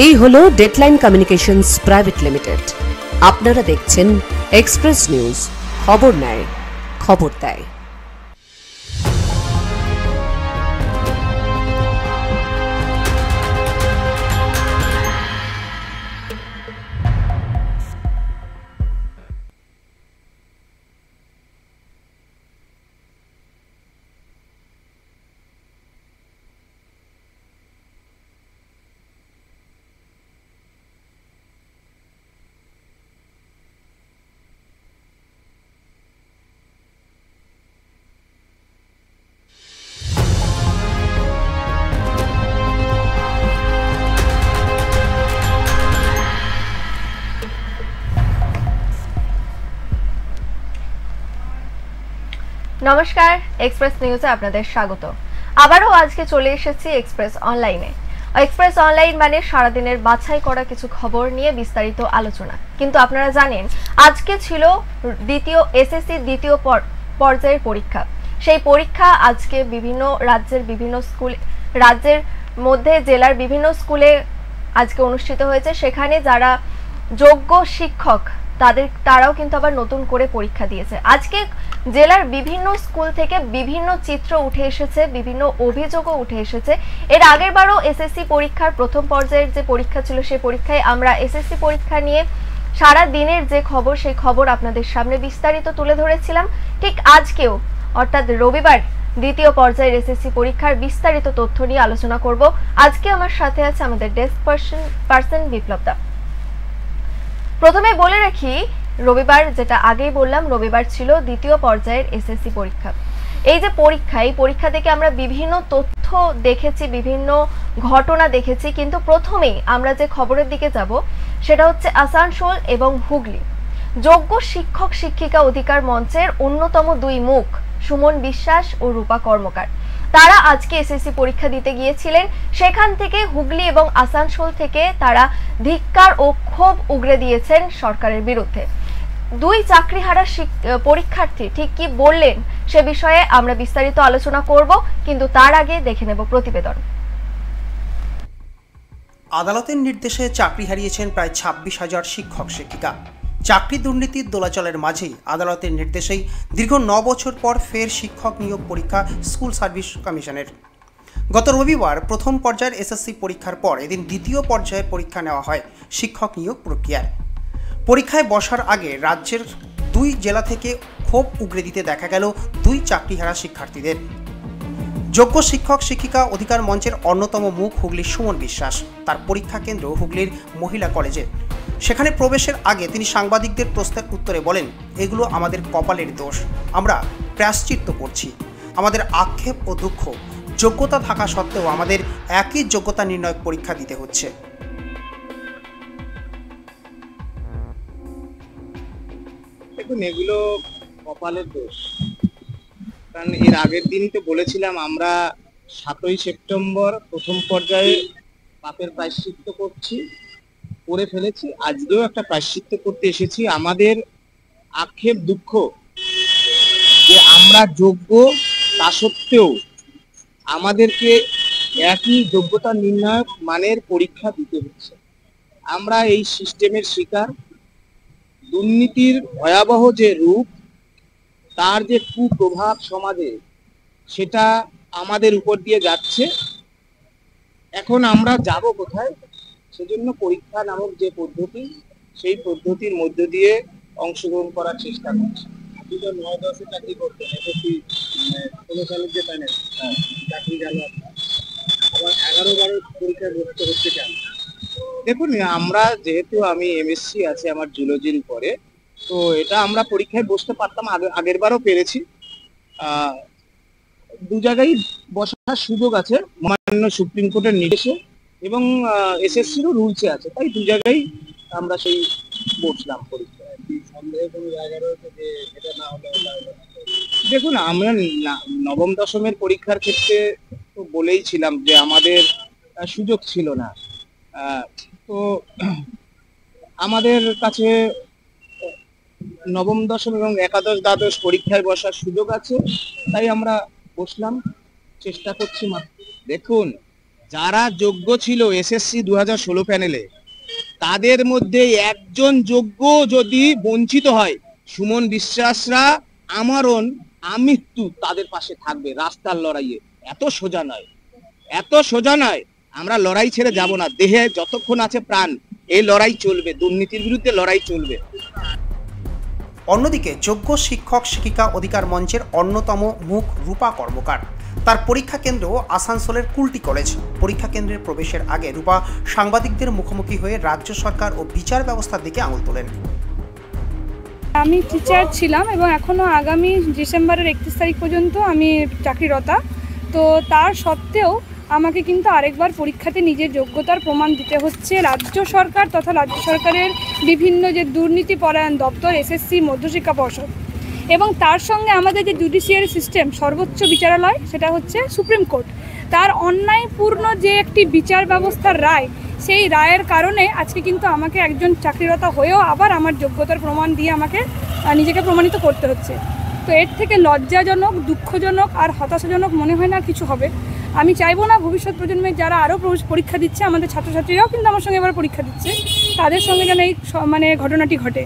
এই হলো deadline communications private limited. আপনারা দেখছেন এক্সপ্রেস নিউজ, খবর নেয়, খবর দেয়। নমস্কার, এক্সপ্রেস নিউজে আপনাদের স্বাগত। আবারও আজকে চলে এসেছি এক্সপ্রেস অনলাইনে। এক্সপ্রেস অনলাইন মানে সারাদিনের বাছাই করা কিছু খবর নিয়ে বিস্তারিত আলোচনা। কিন্তু আপনারা জানেন আজকে ছিল দ্বিতীয় এসএসসি দ্বিতীয় পর্যায়ের পরীক্ষা। সেই পরীক্ষা আজকে বিভিন্ন রাজ্যের মধ্যে জেলার বিভিন্ন স্কুলে আজকে অনুষ্ঠিত হয়েছে। সেখানে যারা যোগ্য শিক্ষক তারাও কিন্তু আবার নতুন করে পরীক্ষা দিয়েছে। আজকে জেলার বিভিন্ন স্কুল থেকে বিভিন্ন চিত্র উঠে এসেছে, বিভিন্ন অভিযোগও উঠে এসেছে। এর আগের বারও এসএসসি পরীক্ষার প্রথম পর্যায়ের যে পরীক্ষা ছিল সেই পরীক্ষায় আমরা এসএসসি পরীক্ষা নিয়ে সারা দিনের যে খবর সেই খবর আপনাদের সামনে বিস্তারিত তুলে ধরেছিলাম। ঠিক আজকেও অর্থাৎ রবিবার দ্বিতীয় পর্যায়ের এসএসসি পরীক্ষার বিস্তারিত তথ্য নিয়ে আলোচনা করব। আজকে আমার সাথে আছে আমাদের ডেস্ক পার্সন বিপ্লব দা। প্রথমে বলে রাখি, রবিবার যেটা আগেই বললাম, রবিবার ছিল দ্বিতীয় পর্যায়ের এসএসসি পরীক্ষা। এই যে পরীক্ষা, এই পরীক্ষা থেকে আমরা বিভিন্ন তথ্য দেখেছি, বিভিন্ন ঘটনা দেখেছি। কিন্তু প্রথমেই আমরা যে খবরের দিকে যাব সেটা হচ্ছে আসানসোল এবং হুগলি। যোগ্য শিক্ষক শিক্ষিকা অধিকার মঞ্চের অন্যতম দুই মুখ সুমন বিশ্বাস ও রূপা কর্মকার, তারা আজকে এসএসসি পরীক্ষা দিতে গিয়েছিলেন। সেখান থেকে হুগলি এবং আসানসোল থেকে তারা ধিক্কার ও ক্ষোভ উগরে দিয়েছেন সরকারের বিরুদ্ধে। দুই চাকরিহারা পরীক্ষার্থী ঠিক কি বললেন সে বিষয়ে আমরা বিস্তারিত আলোচনা করব, কিন্তু তার আগে দেখে নেব প্রতিবেদন। আদালতের নির্দেশে চাকরি হারিয়েছেন প্রায় 26,000 শিক্ষক শিক্ষিকা। চাকরি দুর্নীতির দোলাচলের মাঝেই আদালতের নির্দেশেই দীর্ঘ 9 বছর পর ফের শিক্ষক নিয়োগ পরীক্ষা স্কুল সার্ভিস কমিশনের। গত রবিবার প্রথম পর্যায়ের এসএসসি পরীক্ষার পর এদিন দ্বিতীয় পর্যায়ের পরীক্ষা নেওয়া হয় শিক্ষক নিয়োগ প্রক্রিয়ার। পরীক্ষায় বসার আগে রাজ্যের দুই জেলা থেকে ক্ষোভ উগরে দিতে দেখা গেল দুই চাকরিহারা শিক্ষার্থীদের। যোগ্য শিক্ষক শিক্ষিকা অধিকার মঞ্চের অন্যতম মুখ হুগলির সুমন বিশ্বাস। তার পরীক্ষা কেন্দ্র হুগলির মহিলা কলেজে। সেখানে প্রবেশের আগে তিনি সাংবাদিকদের প্রশ্নের উত্তরে বলেন, এগুলো আমাদের কপালের দোষ, আমরা প্রায়শ্চিত্ত করছি। আমাদের আক্ষেপ ও দুঃখ, যোগ্যতা থাকা সত্ত্বেও আমাদের একই যোগ্যতা নির্ণয় পরীক্ষা দিতে হচ্ছে। দেখুন, এগুলো কপালের দোষ। কারণ এর আগের দিনই তো বলেছিলাম আমরা 7ই সেপ্টেম্বর প্রথম পর্যায়ে পাপের প্রায়শ্চিত্ত করে ফেলেছি। আজকেও একটা প্রায়শ্চিত্ত করতে এসেছি। আমাদের আক্ষেপ দুঃখ যে আমরা যোগ্য, তা সত্ত্বেও আমাদেরকে একই যোগ্যতা নির্ণায়ক মানের পরীক্ষা দিতে হচ্ছে। আমরা এই সিস্টেমের শিকার। দুর্নীতির ভয়াবহ যে রূপ, তার যে কুপ্রভাব সমাজে, সেটা আমাদের উপর দিয়ে যাচ্ছে। এখন আমরা যাব কোথায়? সেজন্য পরীক্ষা নামক যে পদ্ধতি, সেই পদ্ধতির মধ্য দিয়ে অংশগ্রহণ করার চেষ্টা করছি। আপনি তো 9-10 চাকরি করতেন, এসএসসি 16 সালের যে প্যানেল চাকরি গেল, আবার 11-12 পরীক্ষায় বসতে হচ্ছে কেন? দেখুন, আমরা যেহেতু আমি এমএসসি আছে আমার জুলজির উপরে, তো এটা আমরা পরীক্ষায় বসতে পারতাম, আগের বারও পেরেছি। দু জায়গায় বসার সুযোগ আছে মহামান্য সুপ্রিম কোর্টের নির্দেশে, এবং এসএসসিরও রুলসে আছে, তাই দু জায়গায় আমরা সেই বসলাম পরীক্ষায়। সন্দেহের কোনো জায়গা রয়েছে যে এটা না হলে? দেখুন, আমরা নবম দশমের পরীক্ষার ক্ষেত্রে তো বলেইছিলাম যে আমাদের সুযোগ ছিল না। তো আমাদের কাছে নবম দশম এবং একাদশ দ্বাদশ পরীক্ষায় বসার সুযোগ আছে, তাই আমরা বসলাম, চেষ্টা করছি মাত্র। দেখুন, যারা যোগ্য ছিল এসএসসি 2016 প্যানেলে, তাদের মধ্যে একজন যোগ্য যদি বঞ্চিত হয়, সুমন বিশ্বাসরা আমরণ আমৃত্যু তাদের পাশে থাকবে রাস্তার লড়াইয়ে। এত সোজা নয়, এত সোজা নয়। আমরা লড়াই ছেড়ে যাব না, দেহে যতক্ষণ আছে প্রাণ এই লড়াই চলবে, দুর্নীতির বিরুদ্ধে লড়াই চলবে। অন্যদিকে যোগ্য শিক্ষক শিক্ষিকা অধিকার মঞ্চের অন্যতম মুখ রূপা কর্মকার। তার পরীক্ষা কেন্দ্র আসানসোলের কুলটি কলেজ। পরীক্ষা কেন্দ্রের প্রবেশের আগে রূপা সাংবাদিকদের মুখোমুখি হয়ে রাজ্য সরকার ও বিচার ব্যবস্থার দিকে আঙুল তোলেন। আমি টিচার ছিলাম এবং এখনও আগামী ডিসেম্বরের 31 তারিখ পর্যন্ত আমি চাকরিরতা। তো তার সত্ত্বেও আমাকে কিন্তু আরেকবার পরীক্ষাতে নিজের যোগ্যতার প্রমাণ দিতে হচ্ছে। রাজ্য সরকার তথা রাজ্য সরকারের বিভিন্ন যে দুর্নীতি পরায়ণ দপ্তর, এসএসসি, মধ্যশিক্ষা পর্ষদ, এবং তার সঙ্গে আমাদের যে জুডিশিয়ারি সিস্টেম, সর্বোচ্চ বিচারালয়, সেটা হচ্ছে সুপ্রিম কোর্ট, তার অন্যায়পূর্ণ যে একটি বিচার ব্যবস্থার রায়, সেই রায়ের কারণে আজকে কিন্তু আমাকে একজন চাকরিরতা হয়েও আবার আমার যোগ্যতার প্রমাণ দিয়ে আমাকে নিজেকে প্রমাণিত করতে হচ্ছে। তো এর থেকে লজ্জাজনক, দুঃখজনক আর হতাশাজনক মনে হয় না কিছু হবে। আমি চাইবো না ভবিষ্যৎ প্রজন্মের যারা আরও পরীক্ষা দিচ্ছে, আমাদের ছাত্রছাত্রীরাও কিন্তু আমার সঙ্গে এবার পরীক্ষা দিচ্ছে, তাদের সঙ্গে যেন এই ঘটনাটি ঘটে।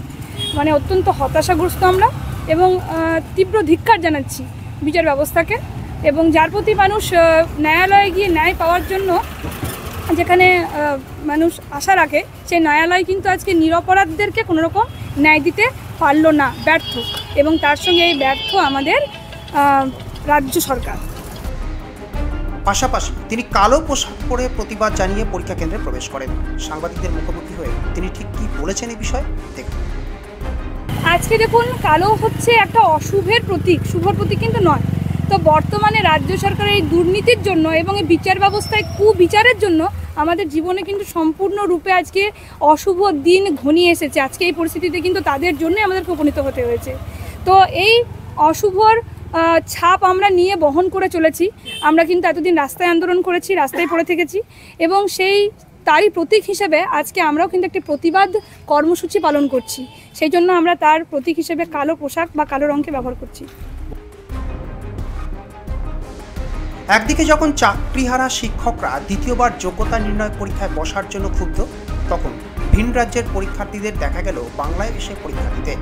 অত্যন্ত হতাশাগ্রস্ত আমরা এবং তীব্র ধিক্কার জানাচ্ছি বিচার ব্যবস্থাকে, এবং যার প্রতি মানুষ ন্যায়ালয়ে গিয়ে ন্যায় পাওয়ার জন্য যেখানে মানুষ আশা রাখে, সেই ন্যায়ালয় কিন্তু আজকে নিরপরাধদেরকে কোনোরকম ন্যায় দিতে পারলো না, ব্যর্থ। এবং তার সঙ্গে এই ব্যর্থ আমাদের রাজ্য সরকার। পাশাপাশি তিনি কালো পোশাক পরে প্রতিবাদ জানিয়ে পরীক্ষা কেন্দ্রে প্রবেশ করেন। সাংবাদিকদের মুখোমুখি হয়ে তিনি ঠিক কী বলেছেন এই বিষয়ে দেখুন। আজকে দেখুন, কালো হচ্ছে একটা অশুভের প্রতীক, শুভর প্রতীক কিন্তু নয়। তো বর্তমানে রাজ্য সরকারের এই দুর্নীতির জন্য এবং এই বিচার ব্যবস্থায় কুবিচারের জন্য আমাদের জীবনে কিন্তু সম্পূর্ণরূপে আজকে অশুভ দিন ঘনিয়ে এসেছে। আজকে এই পরিস্থিতিতে কিন্তু তাদের জন্যই আমাদেরকে উপনীত হতে হয়েছে। তো এই অশুভর ছাপ আমরা নিয়ে বহন করে চলেছি। আমরা কিন্তু এতদিন রাস্তায় আন্দোলন করেছি, রাস্তায় পড়ে থেকেছি, এবং তারই প্রতীক হিসেবে আজকে আমরাও কিন্তু একটি প্রতিবাদ কর্মসূচি পালন করছি। সেই জন্য আমরা তার প্রতীক হিসেবে কালো পোশাক বা কালো রঙকে ব্যবহার করছি। একদিকে যখন চাকরিহারা শিক্ষকরা দ্বিতীয়বার যোগ্যতা নির্ণয় পরীক্ষায় বসার জন্য ক্ষুব্ধ, তখন ভিন রাজ্যের পরীক্ষার্থীদের দেখা গেল বাংলায় এসে পরীক্ষা দিতে।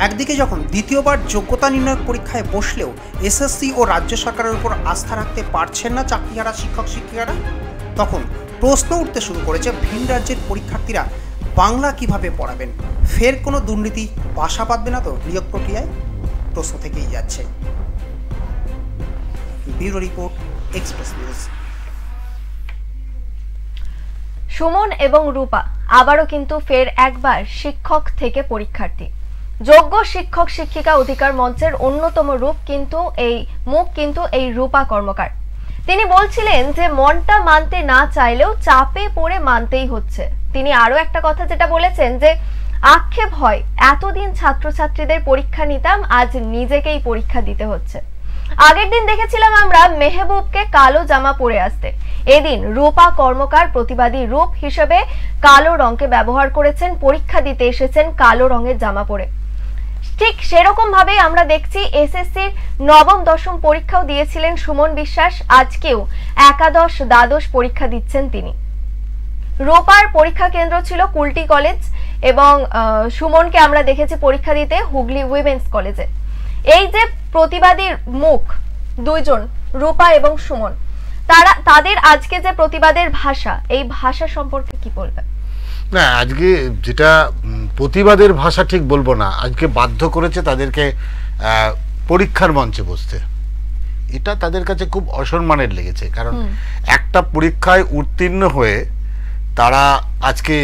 একদিকে যখন দ্বিতীয়বার যোগ্যতা নির্ণয় পরীক্ষায় বসলেও এসএসসি ও রাজ্য সরকারের উপর আস্থা রাখতে পারছেন না চাকরিহারা শিক্ষক শিক্ষিকারা, তখন প্রশ্ন উঠতে শুরু করেছে ভিন রাজ্যের পরীক্ষার্থীরা বাংলা কিভাবে পড়াবেন? ফের কোনো দুর্নীতি বাসা বাঁধবে না তো নিয়োগ প্রক্রিয়ায়? প্রশ্ন থেকেই যাচ্ছে। Bureau report, express news. Suman এবং রূপা আবারও কিন্তু ফের একবার শিক্ষক থেকে পরীক্ষার্থী। যোগ্য শিক্ষক শিক্ষিকা অধিকার মঞ্চের অন্যতম মুখ কিন্তু এই রূপা কর্মকার। তিনি বলছিলেন যে মনটা মানতে না চাইলেও চাপে পড়ে মানতেই হচ্ছে। তিনি আরো একটা কথা যেটা বলেছেন যে আক্ষেপ হয়, এতদিন ছাত্রছাত্রীদের পরীক্ষা নিতাম, আজ নিজেকেই পরীক্ষা দিতে হচ্ছে। আগের দিন দেখেছিলাম আমরা মেহবুবকে কালো জামা পরে আসতে, এদিন রূপা কর্মকার প্রতিবাদী রূপ হিসেবে কালো রঙকে ব্যবহার করেছেন, পরীক্ষা দিতে এসেছেন কালো রঙের জামা পরে। ঠিক সেরকম ভাবে আমরা দেখছি এসএসসির নবম দশম পরীক্ষাও দিয়েছিলেন সুমন বিশ্বাস, আজকেও একাদশ দ্বাদশ পরীক্ষা দিচ্ছেন তিনি। রূপার পরীক্ষা কেন্দ্র ছিল কুলটি কলেজ এবং সুমনকে আমরা দেখেছি পরীক্ষা দিতে হুগলি উইমেন্স কলেজে। এই যে প্রতিবাদীর মুখ দুইজন, রূপা এবং সুমন, তাদের আজকে যে প্রতিবাদের ভাষা, এই ভাষা সম্পর্কে কি বলবেন? না, আজকে যেটা প্রতিবাদের ভাষা ঠিক বলবো না, আজকে বাধ্য করেছে তাদেরকে পরীক্ষার মঞ্চে বসতে। এটা তাদের কাছে খুব অসম্মানের লেগেছে, কারণ একটা পরীক্ষায় উত্তীর্ণ হয়ে তারা আজকে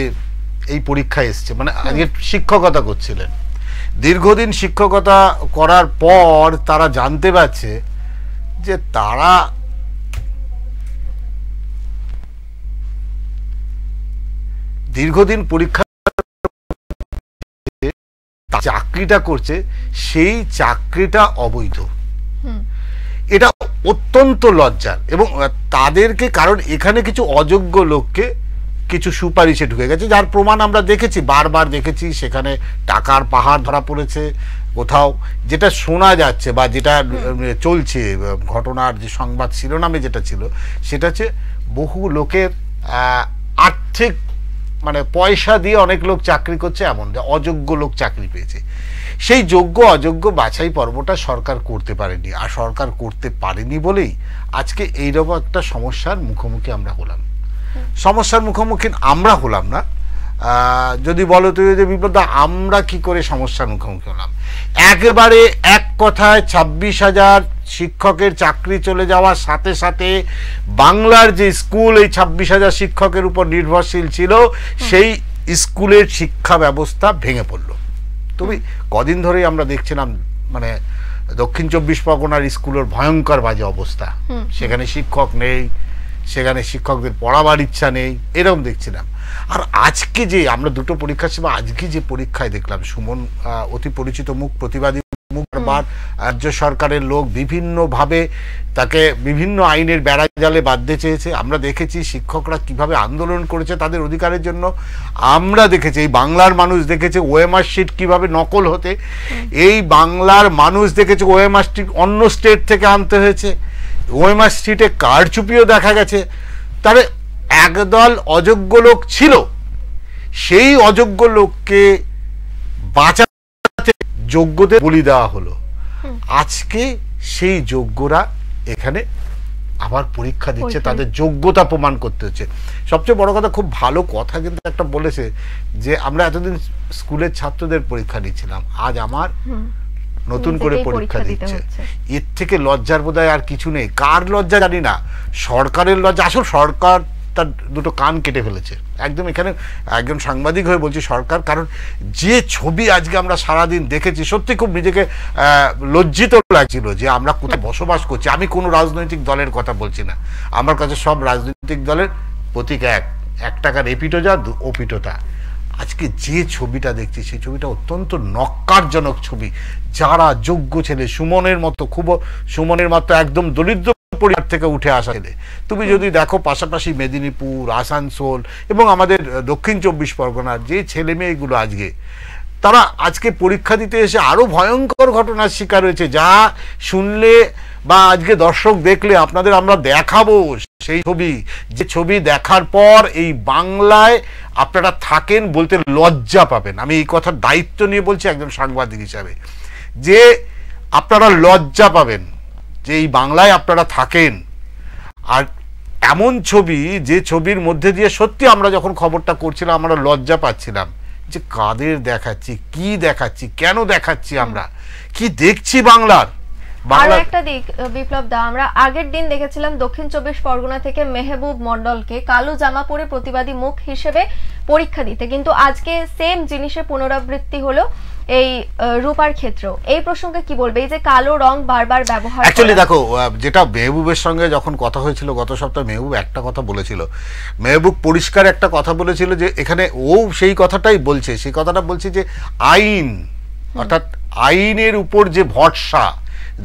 এই পরীক্ষায় এসছে, মানে আজকে শিক্ষকতা করছিলেন। দীর্ঘদিন শিক্ষকতা করার পর তারা জানতে পারছে যে তারা দীর্ঘদিন পরীক্ষা চাকরিটা করছে, সেই চাকরিটা অবৈধ। এটা অত্যন্ত লজ্জার এবং তাদেরকে, কারণ এখানে কিছু অযোগ্য লোককে কিছু সুপারিশে ঢুকে গেছে, যার প্রমাণ আমরা দেখেছি, বারবার দেখেছি। সেখানে টাকার পাহাড় ধরা পড়েছে কোথাও, যেটা শোনা যাচ্ছে বা যেটা চলছে ঘটনার যে সংবাদ শিরোনামে যেটা ছিল সেটা হচ্ছে বহু লোকের আর্থিক মানে পয়সা দিয়ে অনেক লোক চাকরি করছে, এমন অযোগ্য লোক চাকরি পেয়েছে। সেই যোগ্য অযোগ্য বাছাই পর্বটা সরকার করতে পারেনি, আর সরকার করতে পারেনি বলেই আজকে এইরকম একটা সমস্যার মুখোমুখি আমরা হলাম। সমস্যার মুখোমুখি আমরা হলাম না, যদি বলো তুই যে বিপদ, আমরা কি করে সমস্যার মুখোমুখি হলাম? একেবারে এক কথায় 26,000 শিক্ষকের চাকরি চলে যাওয়ার সাথে সাথে বাংলার যে স্কুল এই 26,000 শিক্ষকের উপর নির্ভরশীল ছিল, সেই স্কুলের শিক্ষা ব্যবস্থা ভেঙে পড়ল। তুমি কদিন ধরেই আমরা দেখছিলাম মানে দক্ষিণ 24 পরগনার স্কুলের ভয়ঙ্কর বাজে অবস্থা, সেখানে শিক্ষক নেই, সেখানে শিক্ষকদের পড়াবার ইচ্ছা নেই, এরকম দেখছিলাম। আর আজকে যে আমরা দুটো পরীক্ষার সময় আজকে যে পরীক্ষায় দেখলাম, সুমন অতি পরিচিত মুখ, প্রতিবাদী মুখ, রাজ্য সরকারের লোক বিভিন্নভাবে তাকে বিভিন্ন আইনের বেড়াজালে বাঁধতে চেয়েছে। আমরা দেখেছি শিক্ষকরা কিভাবে আন্দোলন করেছে তাদের অধিকারের জন্য। আমরা দেখেছি, এই বাংলার মানুষ দেখেছে ওএমআর শিট কিভাবে নকল হতে, এই বাংলার মানুষ দেখেছে ওএমআর শিট অন্য স্টেট থেকে আনতে হয়েছে, ওএমআর শিটে কারচুপিও দেখা গেছে। তাহলে একদল অযোগ্য লোক ছিল, সেই অযোগ্য লোককে বাঁচাতে যোগ্যদের বলি দেওয়া হলো। আজকে সেই যোগ্যরা এখানে আবার পরীক্ষা দিচ্ছে, তাদের যোগ্যতা প্রমাণ করতে হচ্ছে। সবচেয়ে বড় কথা, খুব ভালো কথা কিন্তু একটা বলেছে যে আমরা এতদিন স্কুলের ছাত্রদের পরীক্ষা দিচ্ছিলাম, আজ আমার নতুন করে পরীক্ষা দিচ্ছে। এর থেকে লজ্জার বোধহয় আর কিছু নেই। কার লজ্জা জানি না, সরকারের লজ্জা। আসল সরকার তার দুটো কান কেটে ফেলেছে একদম। এখানে একজন সাংবাদিক হয়ে বলছি সরকার, কারণ যে ছবি আজকে আমরা সারাদিন দেখেছি, সত্যি খুব নিজেকে লজ্জিত লাগছিল যে আমরা কোথায় বসবাস করছি। আমি কোনো রাজনৈতিক দলের কথা বলছি না, আমার কাছে সব রাজনৈতিক দলের প্রতীক এক টাকার এপিটো যা ওপিটো তা। আজকে যে ছবিটা দেখছি সেই ছবিটা অত্যন্ত নক্কারজনক ছবি। যারা যোগ্য ছেলে, সুমনের মতো, খুব সুমনের মতো একদম দরিদ্র পরিবার থেকে উঠে আসা ছেলে, তুমি যদি দেখো পাশাপাশি মেদিনীপুর, আসানসোল এবং আমাদের দক্ষিণ 24 পরগনার যে ছেলে মেয়েগুলো আজকে, তারা আজকে পরীক্ষা দিতে এসে আরো ভয়ঙ্কর ঘটনার শিকার হয়েছে, যা শুনলে বা আজকে দর্শক দেখলে আপনাদের আমরা দেখাবো সেই ছবি, যে ছবি দেখার পর এই বাংলায় আপনারা থাকেন বলতে লজ্জা পাবেন। আমি এই কথার দায়িত্ব নিয়ে বলছি একজন সাংবাদিক হিসাবে, যে আপনারা লজ্জা পাবেন যে এই বাংলায় আপনারা থাকেন। আর এমন ছবি, যে ছবির মধ্যে দিয়ে সত্যি আমরা যখন খবরটা করছিলাম আমরা লজ্জা পাচ্ছিলাম যে কাদের দেখাচ্ছি, কি দেখাচ্ছি, কেন দেখাচ্ছি, আমরা কি দেখছি বাংলার। আরো একটা দিক বিপ্লব দা, আমরা আগের দিন দেখেছিলাম দক্ষিণ 24 পরগনা থেকে মেহবুব মন্ডলকে কালো জামা পরে প্রতিবাদী মুখ হিসেবে পরীক্ষা দিতে, কিন্তু আজকে সেম জিনিসের পুনরাবৃত্তি হলো এই রূপার ক্ষেত্র। এই প্রসঙ্গে কি বলবে, এই যে কালো রং বারবার ব্যবহার? অ্যাকচুয়ালি দেখো, যেটা মেহবুবের সঙ্গে যখন কথা হয়েছিল গত সপ্তাহে, মেহবুব একটা কথা বলেছিল, মেহবুব পরিষ্কার একটা কথা বলেছিল যে এখানে ও সেই কথাটাই বলছে, সেই কথাটা বলছে যে আইন, অর্থাৎ আইনের উপর যে ভরসা,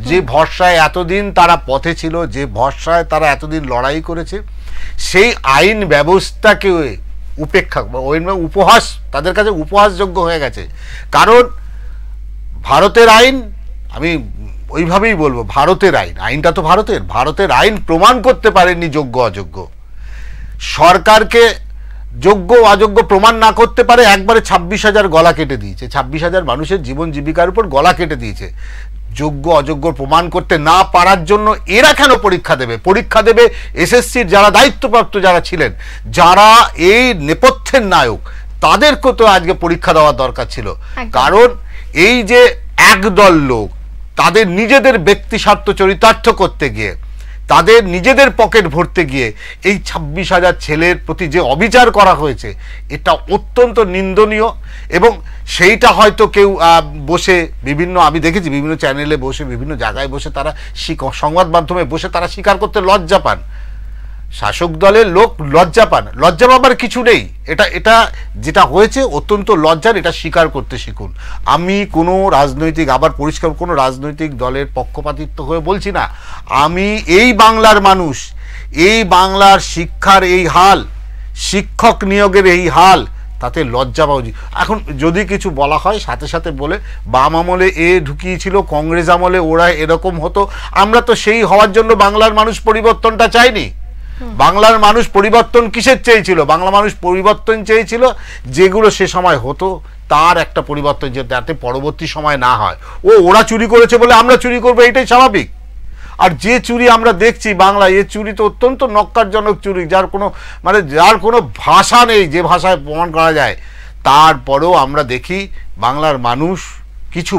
যে ভরসায় এতদিন তারা পথে ছিল, যে ভরসায় তারা এতদিন লড়াই করেছে, সেই আইন ব্যবস্থাকে উপেক্ষা, উপহাস, তাদের কাছে উপহাসযোগ্য হয়ে গেছে। কারণ ভারতের আইন, আমি ওইভাবেই বলবো, ভারতের আইন, আইনটা তো ভারতের আইন প্রমাণ করতে পারেনি যোগ্য অযোগ্য। সরকারকে যোগ্য অযোগ্য প্রমাণ না করতে পারে, একবারে 26,000 গলা কেটে দিয়েছে, 26,000 মানুষের জীবন জীবিকার উপর গলা কেটে দিয়েছে। যোগ্য অযোগ্য প্রমাণ করতে না পারার জন্য এরা কেন পরীক্ষা দেবে? পরীক্ষা দেবে এসএসসির যারা দায়িত্বপ্রাপ্ত যারা ছিলেন, যারা এই নেপথ্যের নায়ক, তাদেরকে তো আজকে পরীক্ষা দেওয়ার দরকার ছিল। কারণ এই যে একদল লোক তাদের নিজেদের ব্যক্তি স্বার্থ চরিতার্থ করতে গিয়ে, তাদের নিজেদের পকেট ভরতে গিয়ে এই 26,000 ছেলের প্রতি যে অবিচার করা হয়েছে, এটা অত্যন্ত নিন্দনীয়। এবং সেইটা হয়তো কেউ বসে বিভিন্ন, আমি দেখেছি বিভিন্ন চ্যানেলে বসে, বিভিন্ন জায়গায় বসে তারা সংবাদ মাধ্যমে বসে তারা স্বীকার করতে লজ্জা পান। শাসক দলের লোক লজ্জা পান, লজ্জা পাবার কিছু নেই। এটা যেটা হয়েছে অত্যন্ত লজ্জার, এটা স্বীকার করতে শিখুন। আমি কোনো রাজনৈতিক, আবার পরিষ্কার কোনো রাজনৈতিক দলের পক্ষপাতিত্ব হয়ে বলছি না, আমি এই বাংলার মানুষ, এই বাংলার শিক্ষার এই হাল, শিক্ষক নিয়োগের এই হাল, তাতে লজ্জা পাওয়া উচিত। এখন যদি কিছু বলা হয় সাথে সাথে বলে বাম আমলে এ ঢুকিয়েছিল, কংগ্রেস আমলে ওরা এরকম হতো, আমরা তো সেই হওয়ার জন্য বাংলার মানুষ পরিবর্তনটা চাইনি। বাংলার মানুষ পরিবর্তন কিসের চেয়েছিল? বাংলা মানুষ পরিবর্তন চেয়েছিল যেগুলো সে সময় হতো তার একটা পরিবর্তন, যাতে পরবর্তী সময় না হয় ওরা চুরি করেছে বলে আমরা চুরি করবো, এটাই স্বাভাবিক। আর যে চুরি আমরা দেখছি বাংলায়, এ চুরি তো অত্যন্ত নক্কারজনক চুরি, যার কোনো ভাষা নেই যে ভাষায় প্রমাণ করা যায়। তারপরেও আমরা দেখি বাংলার মানুষ, কিছু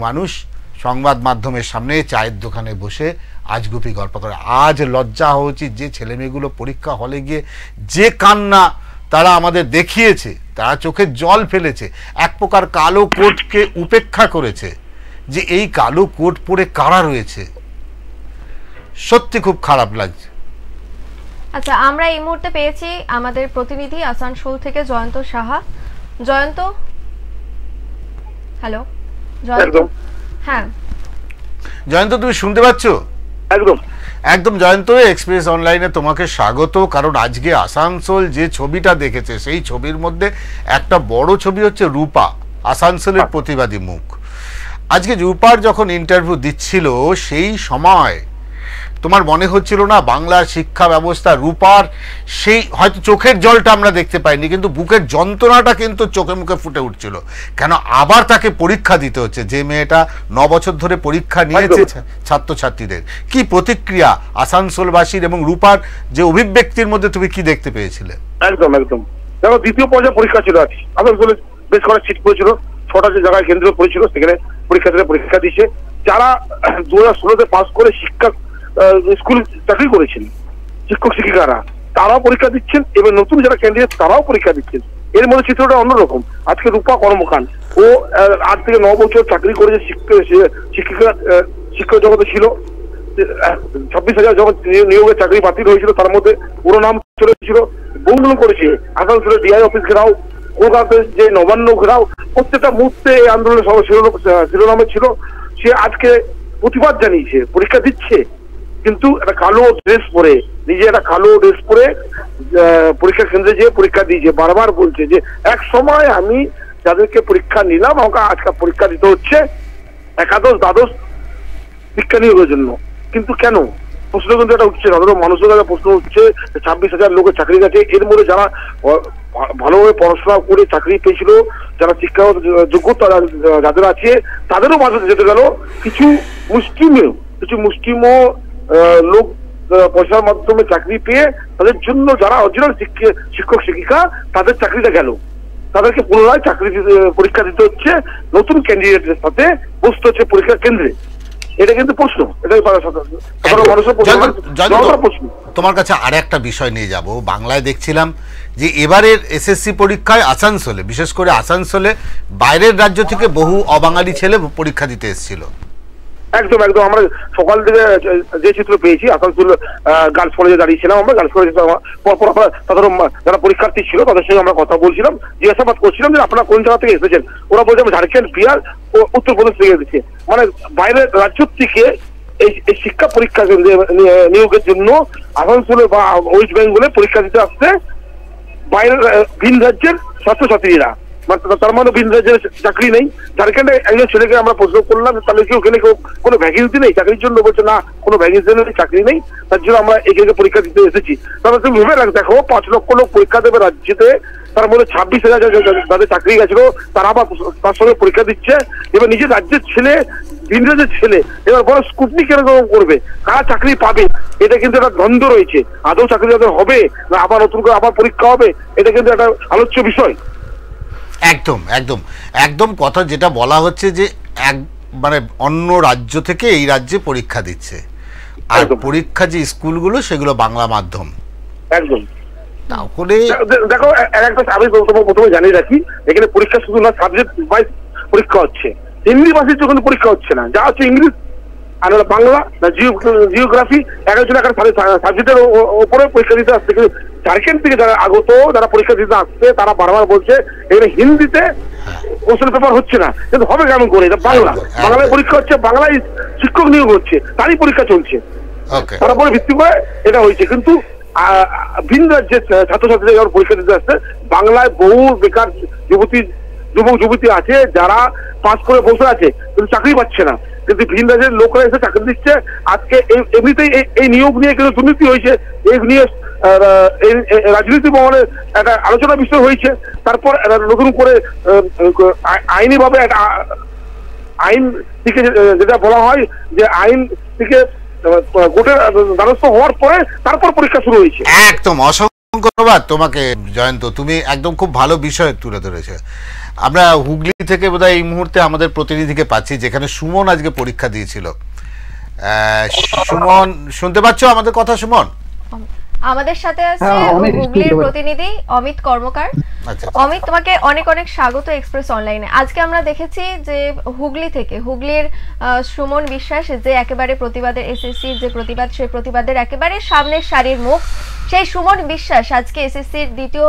মানুষ সংবাদ মাধ্যমের সামনে চায়ের দোকানে বসে আজগুবি গল্প করে। আজ লজ্জা হওয়া উচিত যে ছেলেমেয়েগুলো পরীক্ষা হলে গিয়ে যে কান্না তারা আমাদের দেখিয়েছে, তারা চোখে জল ফেলেছে, এক প্রকার কালো কোটকে উপেক্ষা করেছে, যে এই কালো কোট পরে কারা রয়েছে, সত্যি খুব খারাপ লাগছে। আচ্ছা, আমরা এই মুহূর্তে পেয়েছি আমাদের প্রতিনিধি আসানসোল থেকে জয়ন্ত সাহা। জয়ন্ত, হ্যালো জয়ন্ত। হ্যাঁ জয়ন্ত, তুমি শুনতে পাচ্ছ? একদম জয়ন্ত, এক্সপ্রেস অনলাইনে তোমাকে স্বাগত। কারণ আজকে আসানসোল যে ছবিটা দেখেছে সেই ছবির মধ্যে একটা বড় ছবি হচ্ছে রূপা, আসানসোলের প্রতিবাদী মুখ। আজকে রূপার যখন ইন্টারভিউ দিচ্ছিল সেই সময় তোমার মনে হচ্ছিল না বাংলার শিক্ষা ব্যবস্থা, রূপার সেই হয়তো চোখের জলটা আমরা দেখতে পাইনি, কিন্তু বুকের যন্ত্রণাটা কিন্তু চোখে মুখে ফুটে উঠছিল। কেন আবার তাকে পরীক্ষা দিতে হচ্ছে, যে মেয়েটা 9 বছর ধরে পরীক্ষা নিয়েছে ছাত্রছাত্রীদের। কি প্রতিক্রিয়া আসানসোলবাসীর এবং রূপার যে অভিব্যক্তির মধ্যে তুমি কি দেখতে পেয়েছিলে? একদম দেখো, দ্বিতীয় পর্যায়ে পরীক্ষা ছিল আজ আসানসোলে, বেশ কয়েক সিট পড়েছিল, 6টা যে জায়গায় কেন্দ্র পড়েছিল সেখানে পরীক্ষা দিয়েছে। যারা 2016-তে পাস করে স্কুল চাকরি করেছেন, শিক্ষক শিক্ষিকারা, তারাও পরীক্ষা দিচ্ছেন, এবং নতুন যারা ক্যান্ডিডেট তারাও পরীক্ষা দিচ্ছেন। এর মধ্যে চিত্রটা অন্যরকম। আজকে রূপা কর্মকাণ্ড, ও 8 থেকে 9 বছর চাকরি করে যে শিক্ষক জগতে ছিল, 26,000 যখন নিয়োগের চাকরি বাতিল হয়েছিল তার মধ্যে পুরো নাম চলেছিল, বহুগুলো করেছে। আসানসোলের ডিআই অফিস ঘেরাও, কলকাতাতে যে নবান্ন ঘেরাও, প্রত্যেকটা মুহূর্তে এই আন্দোলনের শিরোনামে ছিল। সে আজকে প্রতিবাদ জানিয়েছে, পরীক্ষা দিচ্ছে, কিন্তু একটা কালো ড্রেস পরে, পরীক্ষা কেন্দ্রে যেয়ে পরীক্ষা দিয়েছে। বারবার বলছে যে এক সময় আমি যাদেরকে পরীক্ষা নিলাম আমাকে আজকে পরীক্ষা দিতে হচ্ছে একাদশ দ্বাদশ শিক্ষা নিয়োগের জন্য। কিন্তু কেন? প্রশ্ন কিন্তু এটা উঠছে, সাধারণ মানুষের কাছে প্রশ্ন উঠছে। 26,000 লোকের চাকরি গেছে, এর মধ্যে যারা ভালোভাবে পড়াশোনা করে চাকরি পেয়েছিল, যারা শিক্ষা যোগ্যতা যাদের আছে, তাদেরও মাঝে যেতে গেল কিছু মুষ্টিমেয় লোক পয়সার মাধ্যমে চাকরি পেয়ে তাদের জন্য যারা অরিজিনাল শিক্ষক শিক্ষিকা তাদের চাকরিটা গেল, তাদেরকে পুনরায় পরীক্ষা দিতে হচ্ছে, নতুন ক্যান্ডিডেটের সাথে বসতে হচ্ছে পরীক্ষা কেন্দ্রে। এটা কিন্তু প্রশ্ন, এটাই মানুষের প্রশ্ন। তোমার কাছে আর একটা বিষয় নিয়ে যাব। বাংলায় দেখছিলাম যে এবারের এসএসসি পরীক্ষায় আসানসোলে, বিশেষ করে আসানসোলে বাইরের রাজ্য থেকে বহু অবাঙালি ছেলে পরীক্ষা দিতে এসেছিল। একদম আমরা সকাল থেকে যে চিত্র পেয়েছি, আসানসোল গার্লস কলেজে দাঁড়িয়েছিলাম, আমরা গার্লস কলেজে তাদের যারা পরীক্ষার্থী ছিল তাদের সঙ্গে আমরা কথা বলছিলাম, জিজ্ঞাসাবাদ করছিলাম যে আপনারা কোন জায়গা থেকে এসেছেন। ওরা বলছে আমি ঝাড়খণ্ড, বিহার ও উত্তরপ্রদেশ থেকে এসেছে। মানে বাইরের রাজ্য থেকে এই শিক্ষা পরীক্ষা নিয়োগের জন্য আসানসোলে বা ওয়েস্ট বেঙ্গলে পরীক্ষা দিতে আসছে বাইরের ভিন রাজ্যের ছাত্রছাত্রীরা। তার মানে ভিন রাজ্যের চাকরি নেই। ঝাড়খণ্ডে একজন ছেলেকে আমরা প্রশ্ন করলাম তাহলে কি ওখানে কোনো ভ্যাকেন্সি নেই চাকরির জন্য? বলছে না, কোনো ভ্যাকেন্সি নেই, চাকরি নেই, তার জন্য আমরা এখানে পরীক্ষা দিতে এসেছি। তাহলে তুমি ভেবে রাখ, দেখো 5 লক্ষ লোক পরীক্ষা দেবে রাজ্যেতে, তার মধ্যে 26,000 যাদের চাকরি গেছিল তারা আবার তার সঙ্গে পরীক্ষা দিচ্ছে। এবার নিজের রাজ্যের ছেলে, ভিন রাজ্যের ছেলে, এবার বড় স্কুটনি কেরকম করবে, কারা চাকরি পাবে, এটা কিন্তু একটা দ্বন্দ্ব রয়েছে। আদৌ চাকরি যাদের হবে না আবার নতুন করে আবার পরীক্ষা হবে, এটা কিন্তু একটা আলোচ্য বিষয়। একদম কথা যেটা বলা হচ্ছে যে মানে অন্য রাজ্য থেকে এই রাজ্যে পরীক্ষা দিচ্ছে, আর পরীক্ষা যে স্কুলগুলো সেগুলো বাংলা মাধ্যম। একদম। তাহলে দেখো, আমি প্রথমে জানিয়ে রাখি, এখানে পরীক্ষা শুধু না, সাবজেক্ট ওয়াইজ পরীক্ষা হচ্ছে। হিন্দি ভাষীর যখন পরীক্ষা হচ্ছে না, যা হচ্ছে ইংলিশ আর বাংলা না জিওগ্রাফি, একজন সাবজেক্টের উপরে পরীক্ষা দিতে আসছে। কিন্তু ঝাড়খণ্ড থেকে যারা আগত, যারা পরীক্ষা দিতে আসছে, তারা বারবার বলছে এখানে হিন্দিতে কোশ্চেন পেপার হচ্ছে না, কিন্তু হবে কেমন করে? এটা বাংলায় পরীক্ষা হচ্ছে, বাংলায় শিক্ষক নিয়োগ হচ্ছে, তারই পরীক্ষা চলছে, তার উপরে ভিত্তি করে এটা হয়েছে। কিন্তু ভিন রাজ্যের ছাত্রছাত্রীরা যখন পরীক্ষা দিতে আসছে, বাংলায় বহু বেকার যুবক যুবতী আছে যারা পাস করে বসে আছে কিন্তু চাকরি পাচ্ছে না। কিন্তু ভিন রাজ্যের লোকরা এসে চাকরি দিচ্ছে। আজকে এমনিতেই এই নিয়োগ নিয়ে কিন্তু দুর্নীতি হয়েছে, এই নিয়ে রাজনীতি মহলে একটা আলোচনা বিষয় হয়েছে। তারপর নতুন করে আইনি ভাবে একটা আইন থেকে যেটা বলা হয় যে আইন থেকে কোর্টের দ্বারস্থ হওয়ার পরে তারপর পরীক্ষা শুরু হয়েছে। একদম অসংখ্য ধন্যবাদ তোমাকে জয়ন্ত, তুমি একদম খুব ভালো বিষয় তুলে ধরেছে। আমরা হুগলি থেকে বোধহয় এই মুহূর্তে আমাদের প্রতিনিধিকে পাচ্ছি, যেখানে সুমন আজকে পরীক্ষা দিয়েছিল। সুমন, শুনতে পাচ্ছ আমাদের কথা? সুমন আমাদের সাথে আছে হুগলির প্রতিনিধি অমিত কর্মকার। অমিত, তোমাকে অনেক অনেক স্বাগত এক্সপ্রেস অনলাইনে। আজকে আমরা দেখেছি যে হুগলি থেকে, হুগলির সুমন বিশ্বাস যে একেবারে প্রতিবাদের এসএসসির যে প্রতিবাদ, সেই প্রতিবাদের একেবারে সামনের সারির মুখ, সেই সুমন বিশ্বাস আজকে এসএসসির দ্বিতীয়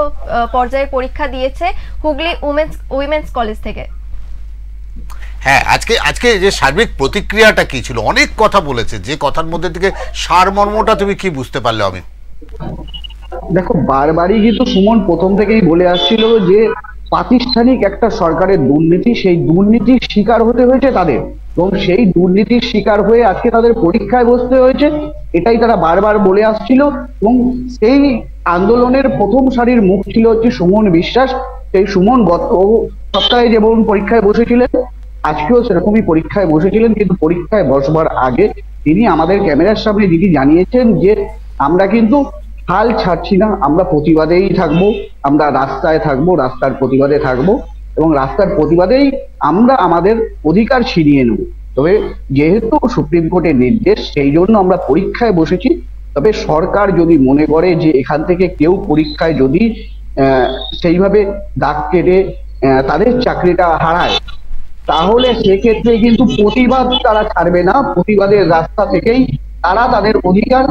পর্যায়ের পরীক্ষা দিয়েছে হুগলি উইমেন্স কলেজ থেকে। হ্যাঁ, আজকে যে সার্বিক প্রতিক্রিয়াটা কি ছিল? অনেক কথা বলেছে, যে কথার মধ্যে থেকে সারমর্মটা তুমি কি বুঝতে পারলে অমিত? দেখো, বারবারই কিন্তু সুমন প্রথম থেকেই বলে আসছিল যে প্রাতিষ্ঠানিক একটা সরকারের দুর্নীতি, সেই দুর্নীতির শিকার হতে হয়েছে তাদের, এবং সেই দুর্নীতির শিকার হয়ে আজকে তাদের পরীক্ষায় বসতে হয়েছে, এটাই তারা বারবার বলে আসছিল। এবং সেই আন্দোলনের প্রথম সারির মুখ ছিল হচ্ছে সুমন বিশ্বাস। সেই সুমন গত সপ্তাহে যেমন পরীক্ষায় বসেছিলেন, আজকেও সেরকমই পরীক্ষায় বসেছিলেন, কিন্তু পরীক্ষায় বসবার আগে তিনি আমাদের ক্যামেরার সামনে দিদি জানিয়েছেন যে আমরা কিন্তু হাল ছাড়ছি না, আমরা প্রতিবাদেই থাকবো, আমরা রাস্তায় থাকবো, রাস্তার প্রতিবাদে থাকবো, এবং রাস্তার প্রতিবাদেই আমরা আমাদের অধিকার ছিনিয়ে নেব। তবে যেহেতু সুপ্রিম কোর্টের নির্দেশ, সেই জন্য আমরা পরীক্ষায় বসেছি। তবে সরকার যদি মনে করে যে এখান থেকে কেউ পরীক্ষায় যদি সেইভাবে দাগ কেটে তাদের চাকরিটা হারায়, তাহলে সেক্ষেত্রে কিন্তু প্রতিবাদ তারা ছাড়বে না, প্রতিবাদের রাস্তা থেকেই তারা তাদের অধিকার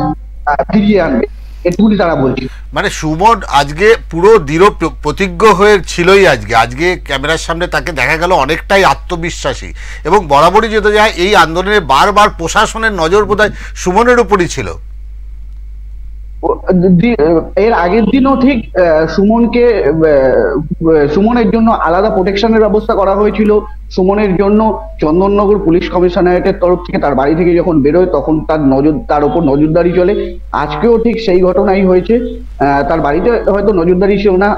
ফিরিয়ে আনবে, এটুকুনি তারা বলছে। মানে সুমন আজকে পুরো দৃঢ় প্রতিজ্ঞ হয়ে ছিলই। আজকে ক্যামেরার সামনে তাকে দেখা গেল অনেকটাই আত্মবিশ্বাসী, এবং বরাবরই যেতে যায় এই আন্দোলনে বারবার প্রশাসনের নজর বোধহয় সুমনের উপরই ছিল। এর আগের দিনও ঠিক সুমনের জন্য আলাদা প্রোটেকশনের ব্যবস্থা করা হয়েছিল। সুমনের জন্য চন্দননগর পুলিশ কমিশনারেটের তরফ থেকে তার বাড়ি থেকে যখন বেরোয় তখন তার উপর নজরদারি চলে। আজকেও ঠিক সেই ঘটনাই হয়েছে। তার বাড়িতে হয়তো নজরদারি ছিল না,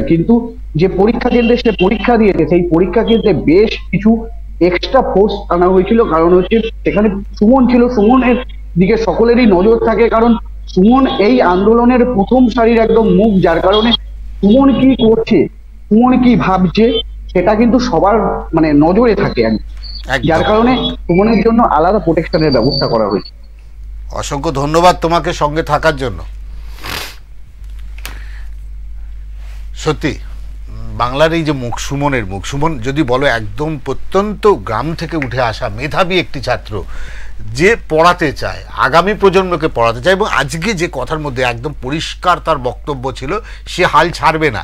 কিন্তু যে পরীক্ষা কেন্দ্রে সে পরীক্ষা দিয়েছে, সেই পরীক্ষা কেন্দ্রে বেশ কিছু এক্সট্রা ফোর্স আনা হয়েছিল। কারণ হচ্ছে সেখানে সুমন ছিল, সুমনের দিকে সকলেরই নজর থাকে, কারণ সুমন এই আন্দোলনের প্রথম সারির একদম মুখ, যার কারণে সুমন কি করছে, সুমন কি ভাবছে, সেটা কিন্তু সবার মানে নজরে থাকে, যার কারণে সুমনের জন্য আলাদা প্রোটেকশনের ব্যবস্থা করা হয়েছে। অসংখ্য ধন্যবাদ তোমাকে সঙ্গে থাকার জন্য। সত্যি বাংলার এই যে সুমনের মুখ, সুমন যদি বলো একদম প্রত্যন্ত গ্রাম থেকে উঠে আসা মেধাবী একটি ছাত্র, যে পড়াতে চায়, আগামী প্রজন্মকে পড়াতে চায়, এবং আজকে যে কথার মধ্যে একদম পরিষ্কার তার বক্তব্য ছিল, সে হাল ছাড়বে না।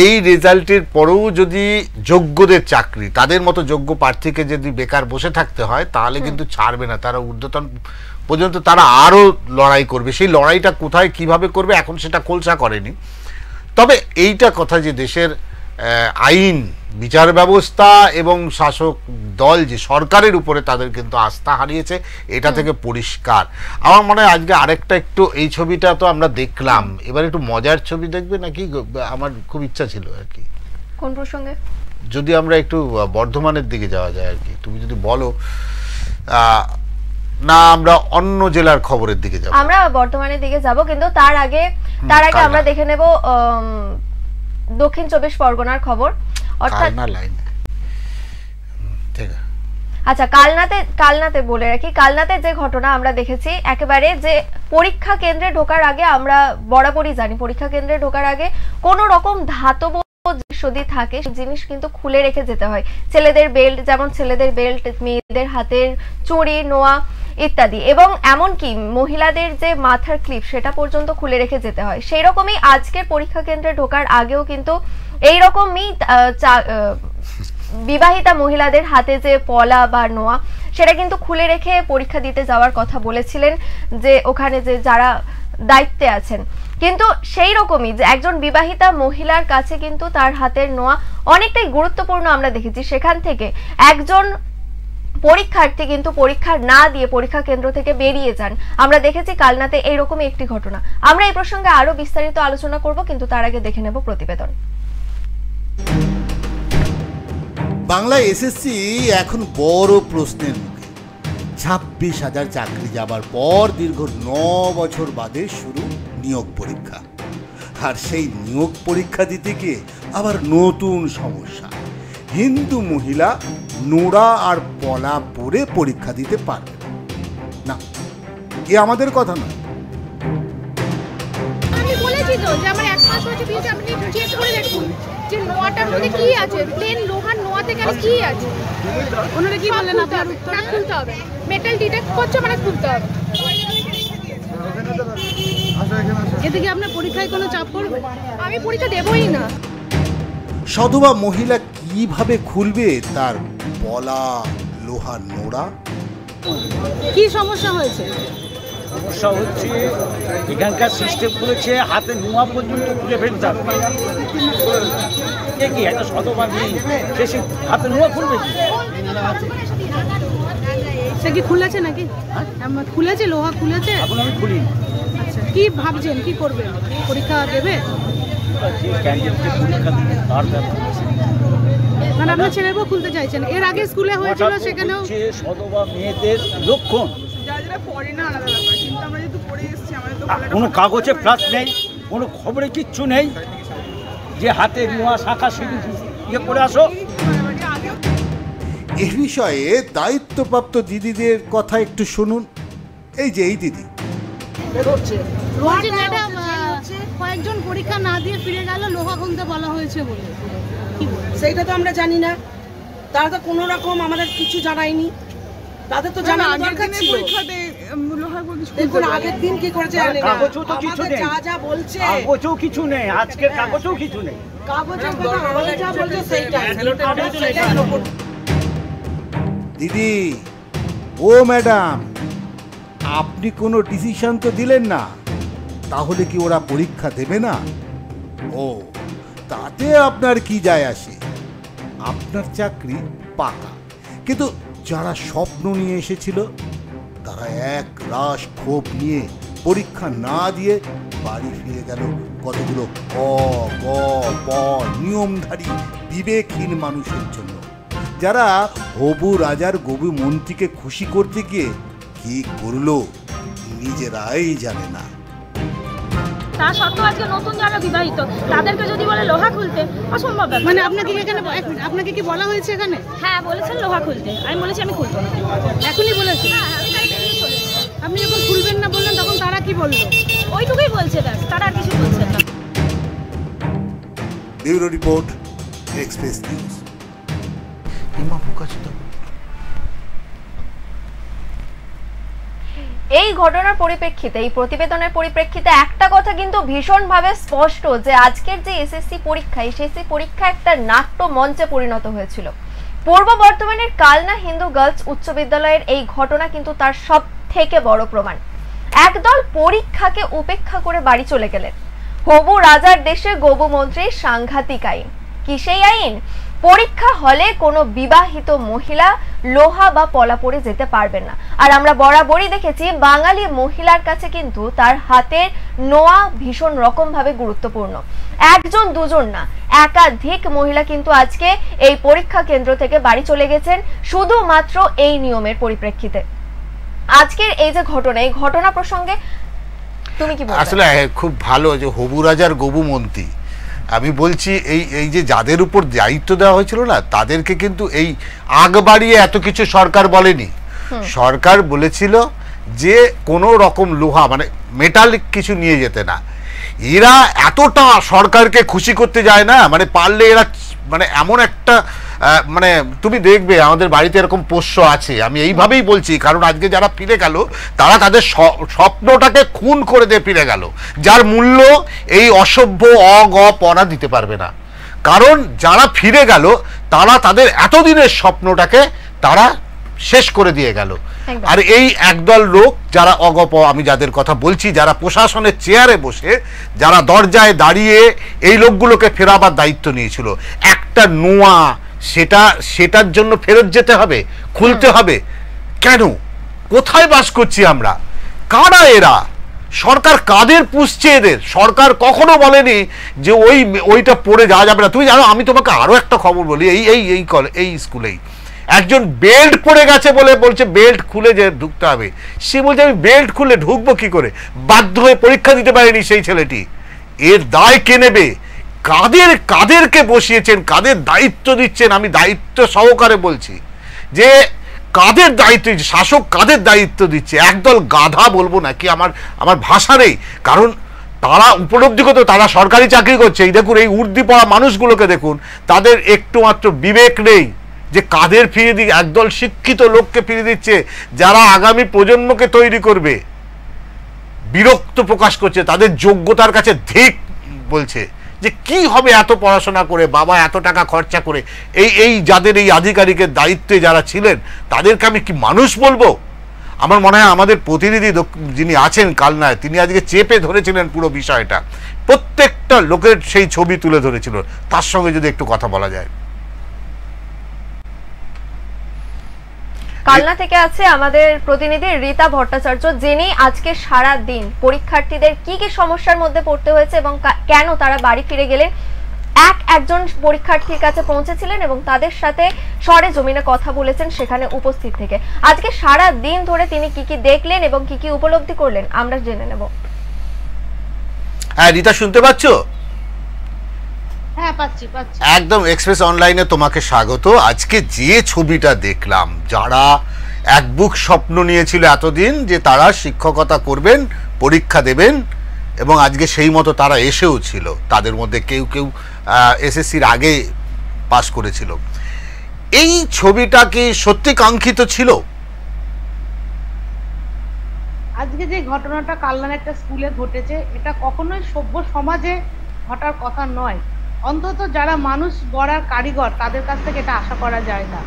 এই রেজাল্টের পরেও যদি যোগ্যদের চাকরি, তাদের মতো যোগ্য প্রার্থীকে যদি বেকার বসে থাকতে হয়, তাহলে কিন্তু ছাড়বে না। তারা ঊর্ধ্বতন পর্যন্ত তারা আরও লড়াই করবে। সেই লড়াইটা কোথায় কিভাবে করবে এখন সেটা খোলসা করেনি। তবে এইটা কথা যে দেশের আইন, বিচার ব্যবস্থা এবং শাসক দল যে সরকারের উপরে তাদের কিন্তু আস্থা হারিয়েছে, এটা থেকে পরিষ্কার। আমার মনে হয় আজকে আরেকটা একটু এই ছবিটা তো আমরা দেখলাম, এবার একটু মজার ছবি দেখবে নাকি? আমার খুব ইচ্ছা ছিল আর কি। কোন প্রসঙ্গে? যদি আমরা একটু বর্ধমানের দিকে যাওয়া যায় আর কি, তুমি যদি বলো, না আমরা অন্য জেলার খবরের দিকে যাব? আমরা বর্ধমানের দিকে যাব, কিন্তু তার আগে আমরা দেখে নেব দক্ষিণ 24 পরগনার খবর। অর্থাৎ আচ্ছা, কালনাতে বলে রাখি, কালনাতে যে ঘটনা আমরা দেখেছি, একেবারে যে পরীক্ষা কেন্দ্রে ঢোকার আগে আমরা বরাবরই জানি, পরীক্ষা কেন্দ্রে ঢোকার আগে কোনো রকম ধাতব যদি থাকে জিনিস কিন্তু খুলে রেখে যেতে হয়। ছেলেদের বেল্ট, যেমন ছেলেদের বেল্ট, মেয়েদের হাতের চুড়ি, নোয়া ইত্যাদি, এবং এমনকি মহিলাদের যে মাথার ক্লিপ সেটা পর্যন্ত খুলে রেখে যেতে হয়। সেই রকমই আজকের পরীক্ষা কেন্দ্রে ঢোকার আগেও কিন্তু এইরকমই বিবাহিতা মহিলাদের হাতে যে পলা বা নোয়া সেটা কিন্তু খুলে রেখে পরীক্ষা দিতে যাওয়ার কথা বলেছিলেন যে ওখানে যে যারা দায়িত্বে আছেন। কিন্তু সেই রকমই যে একজন বিবাহিতা মহিলার কাছে কিন্তু তার হাতের নোয়া অনেকটাই গুরুত্বপূর্ণ আমরা দেখেছি। সেখান থেকে একজন পরীক্ষার্থী কিন্তু পরীক্ষা না দিয়ে পরীক্ষা কেন্দ্র থেকে বেরিয়ে যান। আমরা দেখেছি কালনাতে এইরকমই একটি ঘটনা। আমরা এই প্রসঙ্গে আরো বিস্তারিত আলোচনা করব, কিন্তু তার আগে দেখে নেব প্রতিবেদন। বাংলা এসএসসি এখন বড় প্রশ্নের মুখে। 26,000 চাকরি যাবার পর দীর্ঘ 9 বছর বাদে শুরু নিয়োগ পরীক্ষা। আর সেই নিয়োগ পরীক্ষা দিতে গিয়ে আবার নতুন সমস্যা। হিন্দু মহিলা নোড়া আর পলা পরে পরীক্ষা দিতে পারবে না। এ আমাদের কথা নয়। আমি বলেছি তো যে আমার 1 মাস হয়েছে দিয়েছে, আপনি চেক করে দেখুন যে নোয়াটার মধ্যে কি আছে, প্লেন লোহার নোয়াতে গেলে কি আছে। ওনারা কি বললেন আপনার উত্তর খুলতে হবে, মেটাল ডিটেক্ট করছে মানে খুলতে হবে। এতে কি আপনার পরীক্ষায় কোনো চাপ পড়বে? আমি পরীক্ষা দেবই না। সধবা মহিলা কিভাবে খুলবে তার পলা লোহার নোড়া? কি সমস্যা হয়েছে? সমস্যা হচ্ছে এখানকার সিস্টেম করেছে হাতে নোয়া পর্যন্ত খুলে ফেলতে হবে। কি একটা সধবা মেয়ে সে হাতে নোয়া খুলবে কি? সে কি খুলেছে নাকি? খুলেছে, লোহা খুলেছে? এখন আমি খুলিনি। আচ্ছা, কি ভাবছেন, কি করবেন? পরীক্ষা দেবে? মানে আপনার ছেলের বউ খুলতে চাইছেন? এর আগে স্কুলে হয়েছিল, সেখানেও সধবা মেয়েদের লক্ষণ। কোনো কাগজে প্লাস নেই, কোনো খবরে কিচ্ছু নেই যে হাতে নোয়া শাখা সিঁড়ি ইয়ে করে আসো। এ বিষয়ে দায়িত্বপ্রাপ্ত দিদিদের কথা একটু শুনুন। এই যে এই দিদি, কয়েকজন পরীক্ষা না দিয়ে ফিরে গেল, লোহা খুলতে বলা হয়েছে বলে। সেইটা তো আমরা জানি না, তারা তো কোনো রকম আমাদের কিছু জানায়নি। তাদের তো জানা দরকার ছিল। দেখুন আগের দিন কি করেছে, কাগজও তো কিছু নেই, যা যা বলছে কাগজও কিছু নেই, আজকের কাগজও কিছু নেই। কাগজের কথা আমাদের যা বলছে সেইটাই। দিদি ও ম্যাডাম, আপনি কোনো ডিসিশন তো দিলেন না, তাহলে কি ওরা পরীক্ষা দেবে না? ও তাতে আপনার কি যায় আসে? আপনার চাকরি পাকা। কিন্তু যারা স্বপ্ন নিয়ে এসেছিল তারা এক রাশ ক্ষোভ নিয়ে পরীক্ষা না দিয়ে বাড়ি ফিরে গেল কতগুলো নিয়মধারী বিবেকহীন মানুষের জন্য, যারা হবু রাজার গবু মন্ত্রীকে খুশি করতে গিয়ে কি করলো নিজেরাই জানে না। তা সত্ত্বেও আজকে নতুন যারা বিবাহিত তাদেরকে যদি বলে লোহা খুলতে, অসম্ভব। মানে আপনাকে এখানে আপনাকে কি বলা হয়েছে এখানে? হ্যাঁ বলেছেন লোহা খুলতে, আমি বলেছি আমি খুলবো না। এখনই বলেছি? আপনি যখন খুলবেন না বললেন তখন তারা কি বললো? ওইটুকুই বলছে, ব্যাস, তারা আর কিছু বলছে না। Bureau report, express news. এই ঘটনার পরিপ্রেক্ষিতে, এই প্রতিবেদনের পরিপ্রেক্ষিতে একটা কথা কিন্তু ভীষণভাবে স্পষ্ট যে আজকের যে এসএসসি পরীক্ষা, এসএসসি পরীক্ষা একটা নাট্য মঞ্চে পরিণত হয়েছিল। পূর্ব বর্ধমানের কালনা হিন্দু গার্লস উচ্চ বিদ্যালয়ের এই ঘটনা কিন্তু তার সব থেকে বড় প্রমাণ। একদল পরীক্ষাকে উপেক্ষা করে বাড়ি চলে গেলেন। হবু রাজার দেশে গবু মন্ত্রীর সাংঘাতিক আইন। কি সেই আইন? পরীক্ষা হলে কোনো বিবাহিত মহিলা লোহা বা পলা পরে যেতে পারবেন না। আর আমরা বরাবরই দেখেছি বাঙালি মহিলার কাছে কিন্তু তার হাতের নোয়া ভীষণ রকম ভাবে গুরুত্বপূর্ণ। একজন দুজন না, একাধিক মহিলা কিন্তু আজকে এই পরীক্ষা কেন্দ্র থেকে বাড়ি চলে গেছেন শুধুমাত্র এই নিয়মের পরিপ্রেক্ষিতে। আজকের এই যে ঘটনা, এই ঘটনা প্রসঙ্গে তুমি কি বলছো? আসলে খুব ভালো যে হবু রাজার গবু মন্ত্রী। আমি বলছি এই যে যাদের উপর দায়িত্ব দেওয়া হয়েছিল না, তাদেরকে কিন্তু এই আগ বাড়িয়ে এত কিছু সরকার বলেনি। সরকার বলেছিল যে কোনো রকম লোহা মানে মেটালিক কিছু নিয়ে যেতে না। এরা এতটা সরকারকে খুশি করতে যায় না, মানে পারলে এরা মানে এমন একটা মানে তুমি দেখবে আমাদের বাড়িতে এরকম পোষ্য আছে, আমি এইভাবেই বলছি, কারণ আজকে যারা ফিরে গেল তারা তাদের স্বপ্নটাকে খুন করে দিয়ে ফিরে গেল, যার মূল্য এই অসভ্য পনা দিতে পারবে না। কারণ যারা ফিরে গেল তারা তাদের এতদিনের স্বপ্নটাকে তারা শেষ করে দিয়ে গেল। আর এই একদল লোক যারা আমি যাদের কথা বলছি, যারা প্রশাসনের চেয়ারে বসে, যারা দরজায় দাঁড়িয়ে এই লোকগুলোকে ফেরাবার দায়িত্ব নিয়েছিল, একটা নোয়া সেটার জন্য ফেরত যেতে হবে, খুলতে হবে? কেন? কোথায় বাস করছি আমরা? কারা এরা? সরকার কাদের পুষছে এদের? সরকার কখনো বলেনি যে ওইটা পড়ে যাওয়া যাবে না। তুমি জানো, আমি তোমাকে আরো একটা খবর বলি, এই স্কুলেই একজন বেল্ট পড়ে গেছে বলে বলছে বেল্ট খুলে যে ঢুকতে হবে। সে বলছে আমি বেল্ট খুলে ঢুকবো কি করে? বাধ্য হয়ে পরীক্ষা দিতে পারেনি সেই ছেলেটি। এর দায় কে নেবে? কাদেরকে বসিয়েছেন, কাদের দায়িত্ব দিচ্ছেন? আমি দায়িত্ব সহকারে বলছি যে কাদের দায়িত্ব, শাসক কাদের দায়িত্ব দিচ্ছে? একদল গাধা বলবো নাকি, আমার ভাষা নেই, কারণ তারা উপলব্ধি করতে, তারা সরকারি চাকরি করছে। এই দেখুন, এই উর্দি পড়া মানুষগুলোকে দেখুন, তাদের একটু মাত্র বিবেক নেই যে কাদের ফিরে দিকে, একদল শিক্ষিত লোককে ফিরে দিচ্ছে যারা আগামী প্রজন্মকে তৈরি করবে। বিরক্ত প্রকাশ করছে, তাদের যোগ্যতার কাছে ধিক বলছে যে কি হবে এত পড়াশোনা করে, বাবা এত টাকা খরচা করে। এই যাদের এই আধিকারিকের দায়িত্বে যারা ছিলেন, তাদেরকে আমি কি মানুষ বলবো? আমার মনে হয় আমাদের প্রতিনিধি যিনি আছেন কালনায়, তিনি আজকে চেপে ধরেছিলেন পুরো বিষয়টা, প্রত্যেকটা লোকের সেই ছবি তুলে ধরেছিল। তার সঙ্গে যদি একটু কথা বলা যায়। কালনা থেকে আছে আমাদের প্রতিনিধি রীতা ভট্টাচার্য, যিনি আজকে সারা দিন পরীক্ষার্থীদের কি কি সমস্যার মধ্যে পড়তে হয়েছে এবং কেন তারা বাড়ি ফিরে গেলেন একজন পরীক্ষার্থীর কাছে পৌঁছেছিলেন এবং তাদের সাথে সরে জমিনে কথা বলেছেন সেখানে উপস্থিত থেকে। আজকে সারা দিন ধরে তিনি কি কি দেখলেন এবং কি কি উপলব্ধি করলেন আমরা জেনে নেব। হ্যাঁ রীতা, শুনতে পাচ্ছ? হ্যাঁ পাচ্ছি। একদম এক্সপ্রেস অনলাইনে তোমাকে স্বাগত। আজকে যে ছবিটা দেখলাম, যারা এক বুক স্বপ্ন নিয়েছিল এতদিন যে তারা শিক্ষকতা করবেন, পরীক্ষা দেবেন, এবং আজকে সেই মতো তারা এসেও ছিল। তাদের মধ্যে কেউ এসএসসির আগে পাস করেছিল। এই ছবিটা কি সত্যি কাঙ্ক্ষিত ছিল? আজকে যে ঘটনাটা কালনার একটা স্কুলে ঘটেছে, এটা কখনোই সভ্য সমাজে ঘটার কথা নয়। অন্তত যারা মানুষ গড়ার কারিগর, তাদের কাছ থেকে এটা আশা করা যায় না।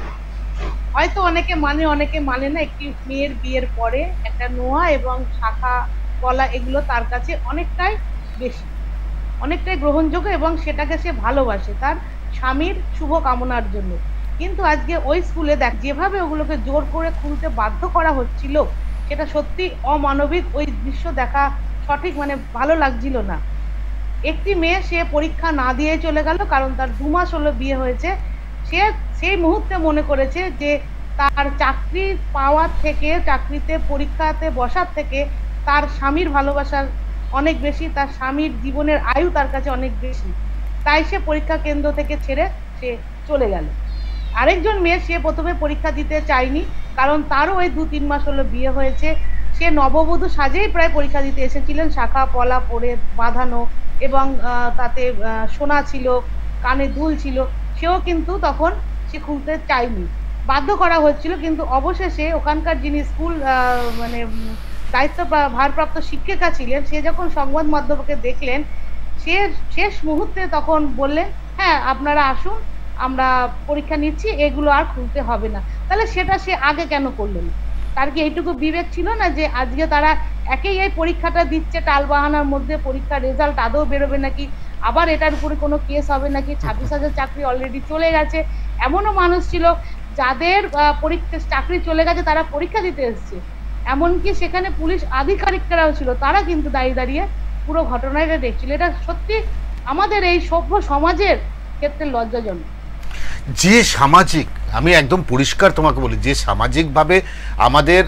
হয়তো অনেকে মানে, অনেকে মানে না। একটি মেয়ের বিয়ের পরে একটা নোয়া এবং শাখা পলা, এগুলো তার কাছে অনেকটাই বেশি, অনেকটাই গ্রহণযোগ্য, এবং সেটাকে সে ভালোবাসে তার স্বামীর শুভ কামনার জন্য। কিন্তু আজকে ওই স্কুলে দেখ যেভাবে ওগুলোকে জোর করে খুলতে বাধ্য করা হচ্ছিল, সেটা সত্যি অমানবিক। ওই দৃশ্য দেখা সঠিক ভালো লাগছিল না। একটি মেয়ে, সে পরীক্ষা না দিয়ে চলে গেল, কারণ তার 2 মাস হলো বিয়ে হয়েছে। সে সেই মুহূর্তে মনে করেছে যে তার চাকরি পাওয়ার থেকে, চাকরিতে পরীক্ষাতে বসার থেকে তার স্বামীর ভালোবাসার অনেক বেশি, তার স্বামীর জীবনের আয়ু তার কাছে অনেক বেশি। তাই সে পরীক্ষা কেন্দ্র থেকে ছেড়ে সে চলে গেল। আরেকজন মেয়ে, সে প্রথমে পরীক্ষা দিতে চায়নি, কারণ তারও ওই 2-3 মাস হলো বিয়ে হয়েছে। সে নববধূ সাজেই প্রায় পরীক্ষা দিতে এসেছিলেন, শাখা পলা পরে বাঁধানো, এবং তাতে সোনা ছিল, কানে দুল ছিল। সেও কিন্তু তখন সে খুলতে চায়নি, বাধ্য করা হচ্ছিল। কিন্তু অবশেষে ওখানকার যিনি স্কুল দায়িত্ব ভারপ্রাপ্ত শিক্ষিকা ছিলেন, সে যখন সংবাদ মাধ্যমকে দেখলেন, সে শেষ মুহূর্তে তখন বললেন, হ্যাঁ আপনারা আসুন, আমরা পরীক্ষা নিচ্ছি, এগুলো আর খুলতে হবে না। তাহলে সেটা সে আগে কেন করলেন? তার কি এইটুকু বিবেক ছিল না যে আজকে তারা একেই এই পরীক্ষাটা দিচ্ছে, টালবাহানার মধ্যে পরীক্ষার রেজাল্ট আদৌ বেরোবে নাকি, আবার এটার উপরে কোনো কেস হবে নাকি? 26,000 চাকরি অলরেডি চলে গেছে। এমনও মানুষ ছিল যাদের চাকরি চলে গেছে, তারা পরীক্ষা দিতে এসছে। এমনকি সেখানে পুলিশ আধিকারিকরাও ছিল, তারা কিন্তু দাঁড়িয়ে পুরো ঘটনাটা দেখছিল। এটা সত্যি আমাদের এই সভ্য সমাজের ক্ষেত্রে লজ্জাজনক। যে সামাজিক, আমি একদম পরিষ্কার তোমাকে বলি, যে সামাজিকভাবে আমাদের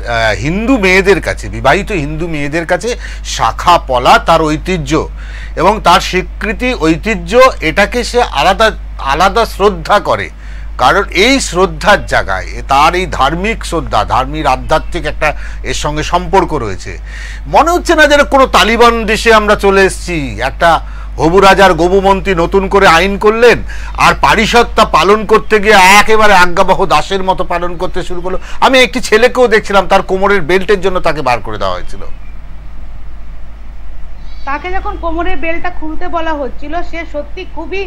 হিন্দু মেয়েদের কাছে, বিবাহিত হিন্দু মেয়েদের কাছে শাখা পলা তার ঐতিহ্য এবং তার স্বীকৃতি, ঐতিহ্য, এটাকে সে আলাদা শ্রদ্ধা করে। কারণ এই শ্রদ্ধার জায়গায় তার এই ধার্মিক শ্রদ্ধা, ধার্মিক আধ্যাত্মিক একটা এর সঙ্গে সম্পর্ক রয়েছে। মনে হচ্ছে না যেন কোনো তালিবান দেশে আমরা চলে এসেছি। একটা হবু রাজার গবুমন্ত্রী নতুন করে আইন করলেন, আর পারিষদটা পালন করতে গিয়ে একেবারে আজ্ঞাবহ দাসের মতো পালন করতে শুরু করলো। আমি একটি ছেলেকেও দেখছিলাম, তার কোমরের বেল্টের জন্য তাকে বার করে দেওয়া হয়েছিল। তাকে যখন কোমরের বেল্টটা খুলতে বলা হচ্ছিল, সে সত্যি খুবই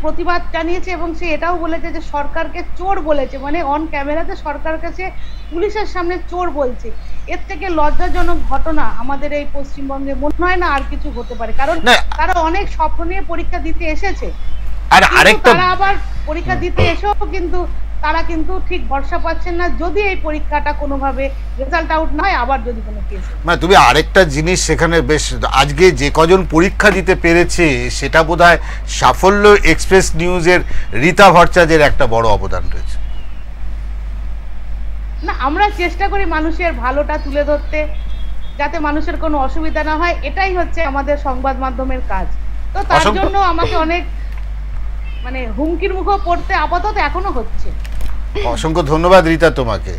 প্রতিবাদ জানিয়েছে, এবং সে এটাও বলেছে যে সরকারকে চোর বলেছে, অন ক্যামেরাতে সরকার কাছে পুলিশের সামনে চোর বলছে। এর থেকে লজ্জাজনক ঘটনা আমাদের এই পশ্চিমবঙ্গে মনে হয় না আর কিছু হতে পারে, কারণ তারা অনেক স্বপ্ন নিয়ে পরীক্ষা দিতে এসেছে। আর আরেকটা তারা আবার পরীক্ষা দিতে এসেও কিন্তু তারা কিন্তু ঠিক ভরসা পাচ্ছেন না, যদি এই পরীক্ষাটা কোনোভাবে রেজাল্ট আউট না হয়, আবার যদি কোনো কেস। মানে তুমি আরেকটা জিনিস সেখানে বেশ, আজকে যে কজন পরীক্ষা দিতে পেরেছে সেটা বোধহয় সাফল্য এক্সপ্রেস নিউজের রীতা ভট্টাচার্যের একটা বড় অবদান রয়েছে। না, আমরা চেষ্টা করি মানুষের ভালোটা তুলে ধরতে, যাতে মানুষের কোনো অসুবিধা না হয়, এটাই হচ্ছে আমাদের সংবাদ মাধ্যমের কাজ। তো তার জন্য আমাকে অনেক মানে হুমকির মুখে পড়তে আপাতত এখনো হচ্ছে। অসংখ্য ধন্যবাদ রীতা তোমাকে।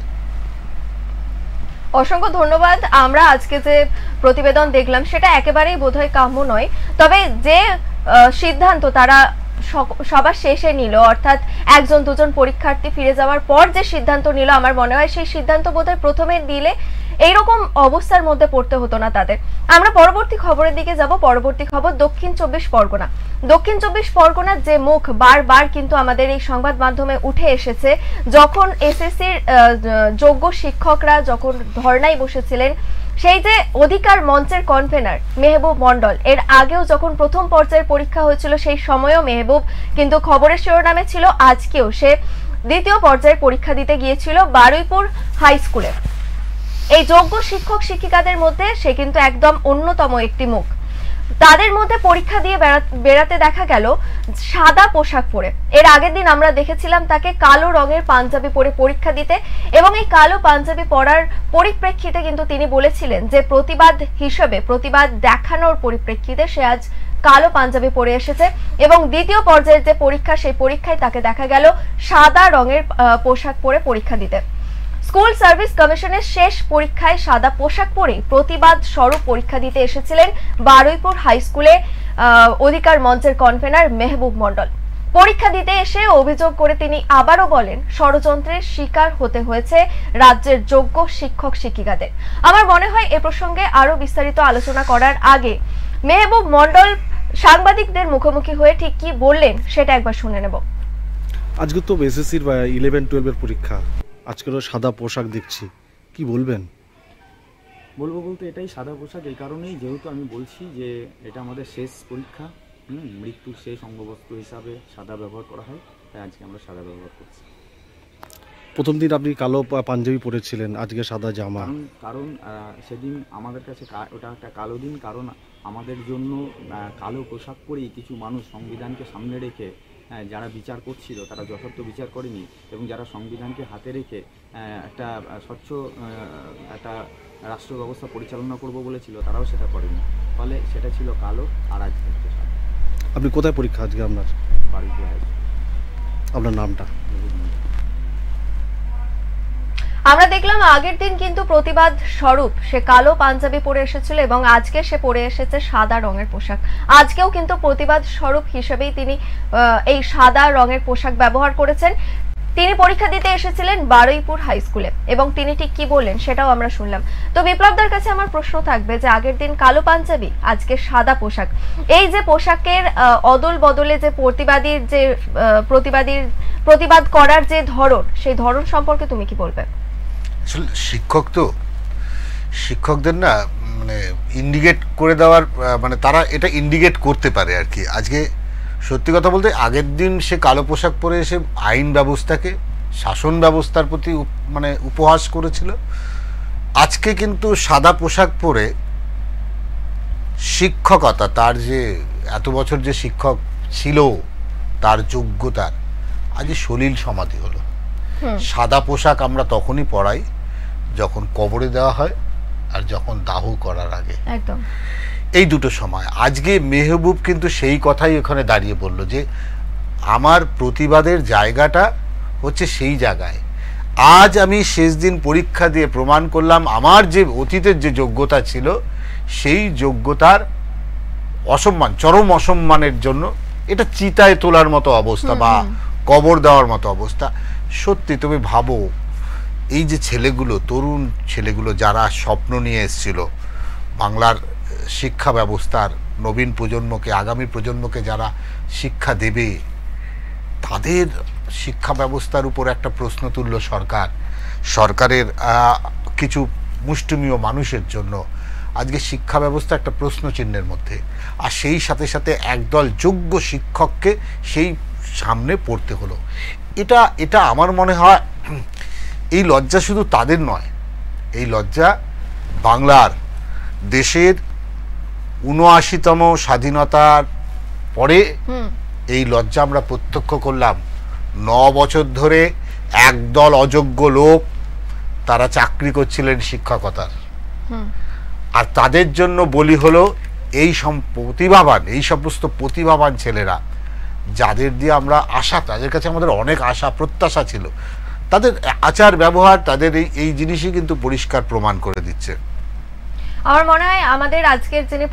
অসংখ্য ধন্যবাদ। আমরা আজকে যে প্রতিবেদন দেখলাম সেটা একেবারেই বোধহয় কাম্য নয়, তবে যে সিদ্ধান্ত তারা সবার শেষে নিল, অর্থাৎ একজন দুজন পরীক্ষার্থী ফিরে যাওয়ার পর যে সিদ্ধান্ত নিল, আমার মনে হয় সেই সিদ্ধান্ত বোধহয় প্রথমে দিলে এইরকম অবস্থার মধ্যে পড়তে হতো না তাদের। আমরা পরবর্তী খবরের দিকে যাব। পরবর্তী খবর দক্ষিণ 24 পরগনা। দক্ষিণ 24 পরগনার যে মুখ বারবার কিন্তু আমাদের এই সংবাদ মাধ্যমে উঠে এসেছে, যখন এসএসসির যোগ্য শিক্ষকরা যখন ধর্নায় বসেছিলেন, সেই যে অধিকার মঞ্চের কনভেনার মেহবুব মন্ডল, এর আগেও যখন প্রথম পর্যায়ের পরীক্ষা হয়েছিল সেই সময়ও মেহবুব কিন্তু খবরের শিরোনামে ছিল, আজকেও সে দ্বিতীয় পর্যায়ের পরীক্ষা দিতে গিয়েছিল বারুইপুর হাই স্কুলে। এই যোগ্য শিক্ষক শিক্ষিকাদের মধ্যে সে কিন্তু একদম অন্যতম একটি মুখ। তাদের মধ্যে পরীক্ষা দিয়ে বেড়াতে দেখা গেল সাদা পোশাক পরে। এর আগের দিন আমরা দেখেছিলাম তাকে কালো রঙের পাঞ্জাবি পরে পরীক্ষা দিতে, এবং এই কালো পাঞ্জাবি পরার পরিপ্রেক্ষিতে কিন্তু তিনি বলেছিলেন যে প্রতিবাদ হিসেবে, প্রতিবাদ দেখানোর পরিপ্রেক্ষিতে সে আজ কালো পাঞ্জাবি পরে এসেছে। এবং দ্বিতীয় পর্যায়ের যে পরীক্ষা, সেই পরীক্ষায় তাকে দেখা গেল সাদা রঙের পোশাক পরে পরীক্ষা দিতে। স্কুল সার্ভিস কমিশনের শেষ পরীক্ষায় সাদা পোশাক পরে প্রতিবাদ স্বরূপ পরীক্ষা দিতে এসেছিলেন বারুইপুর হাই স্কুলে অধিকার মঞ্চের কনভেনার মেহবুব মন্ডল। পরীক্ষা দিতে এসে অভিযোগ করে তিনি আবারও বলেন ষড়যন্ত্রের শিকার হতে হয়েছে রাজ্যের যোগ্য শিক্ষক শিক্ষিকাদের। আমার মনে হয় এ প্রসঙ্গে আরো বিস্তারিত আলোচনা করার আগে মেহবুব মন্ডল সাংবাদিকদের মুখোমুখি হয়ে ঠিক কি বললেন সেটা একবার শুনে নেব। আজকে তো এসএসসির 11-12 পরীক্ষা, আজকেরও সাদা পোশাক দেখছি, কি বলবেন? বলবো বলতে এটাই সাদা পোশাক এই কারণেই, যেহেতু আমি বলছি যে এটা আমাদের শেষ পরীক্ষা, মৃত্যুর শেষ অঙ্গবস্ত্র হিসাবে সাদা ব্যবহার করা হয়, তাই আজকে আমরা সাদা ব্যবহার করছি। প্রথম দিন আপনি কালো পাঞ্জাবি পরেছিলেন, আজকে সাদা জামা। কারণ সেদিন আমাদের কাছে ওটা একটা কালো দিন, কারণ আমাদের জন্য কালো পোশাক পরেই কিছু মানুষ সংবিধানকে সামনে রেখে যারা বিচার করছিল তারা যথার্থ বিচার করেনি, এবং যারা সংবিধানকে হাতে রেখে একটা স্বচ্ছ একটা রাষ্ট্র ব্যবস্থা পরিচালনা করব বলেছিল তারাও সেটা করেনি, ফলে সেটা ছিল কালো। আর আজকে আপনি কোথায় পরীক্ষা আজকে আপনার? Baruipur high school. আপনার নামটা? আমরা দেখলাম আগের দিন কিন্তু প্রতিবাদ স্বরূপ সে কালো পাঞ্জাবি পরে এসেছিল, এবং আজকে সে পরে এসেছে সাদা রঙের পোশাক। আজকেও কিন্তু প্রতিবাদ স্বরূপ হিসেবেই তিনি এই সাদা রঙের পোশাক ব্যবহার করেছেন। তিনি পরীক্ষা দিতে এসেছিলেন বারুইপুর হাই স্কুলে, এবং তিনি ঠিক কি বললেন সেটাও আমরা শুনলাম। তো বিপ্লবদার কাছে আমার প্রশ্ন থাকবে যে আগের দিন কালো পাঞ্জাবি, আজকে সাদা পোশাক, এই যে পোশাকের অদল বদলে যে প্রতিবাদ করার যে ধরন, সেই ধরন সম্পর্কে তুমি কি বলবে? আসলে শিক্ষকদের না মানে ইন্ডিকেট করে দেওয়ার, মানে তারা এটা ইন্ডিকেট করতে পারে আর কি। আজকে সত্যি কথা বলতে আগের দিন সে কালো পোশাক পরে এসে আইন ব্যবস্থাকে, শাসন ব্যবস্থার প্রতি মানে উপহাস করেছিল। আজকে কিন্তু সাদা পোশাক পরে শিক্ষকতা, তার যে এত বছর যে শিক্ষক ছিল তার যোগ্যতার আজকে সলিল সমাধি হলো। সাদা পোশাক আমরা তখনই পরাই যখন কবরে দেওয়া হয় আর যখন দাহ করার আগে, একদম এই দুটো সময়। আজকে মেহবুব কিন্তু সেই কথাই ওখানে দাঁড়িয়ে বলল যে আমার প্রতিবাদের জায়গাটা হচ্ছে সেই জায়গায়। আজ আমি শেষ দিন পরীক্ষা দিয়ে প্রমাণ করলাম আমার যে অতীতের যে যোগ্যতা ছিল সেই যোগ্যতার অসম্মান, চরম অসম্মানের জন্য এটা চিতায় তোলার মতো অবস্থা বা কবর দেওয়ার মতো অবস্থা। সত্যি তুমি ভাবো এই যে ছেলেগুলো, তরুণ ছেলেগুলো যারা স্বপ্ন নিয়ে এসেছিল বাংলার শিক্ষা ব্যবস্থার নবীন প্রজন্মকে, আগামী প্রজন্মকে যারা শিক্ষা দেবে, তাদের শিক্ষা ব্যবস্থার উপর একটা প্রশ্ন তুলল সরকারের কিছু মুষ্টিমেয় মানুষের জন্য। আজকে শিক্ষা ব্যবস্থা একটা প্রশ্ন চিহ্নের মধ্যে, আর সেই সাথে সাথে একদল যোগ্য শিক্ষককে সেই সামনে পড়তে হলো। এটা আমার মনে হয় এই লজ্জা শুধু তাদের নয়, এই লজ্জা বাংলার দেশের ৭৯তম স্বাধীনতার পরে এই লজ্জা আমরা প্রত্যক্ষ করলাম। ৯ বছর ধরে একদল অযোগ্য লোক তারা চাকরি করছিলেন শিক্ষকতার, আর তাদের জন্য বলি হলো এই সমস্ত প্রতিভাবান ছেলেরা, যাদের দিয়ে আমরা আশা, তাদের কাছে আমাদের অনেক আশা প্রত্যাশা ছিল। তাদের আচার ব্যবহার, তাদের এই জিনিসই কিন্তু পরিষ্কার প্রমাণ করে দিচ্ছে। আমার মনে হয় আমাদের আজকের যিনি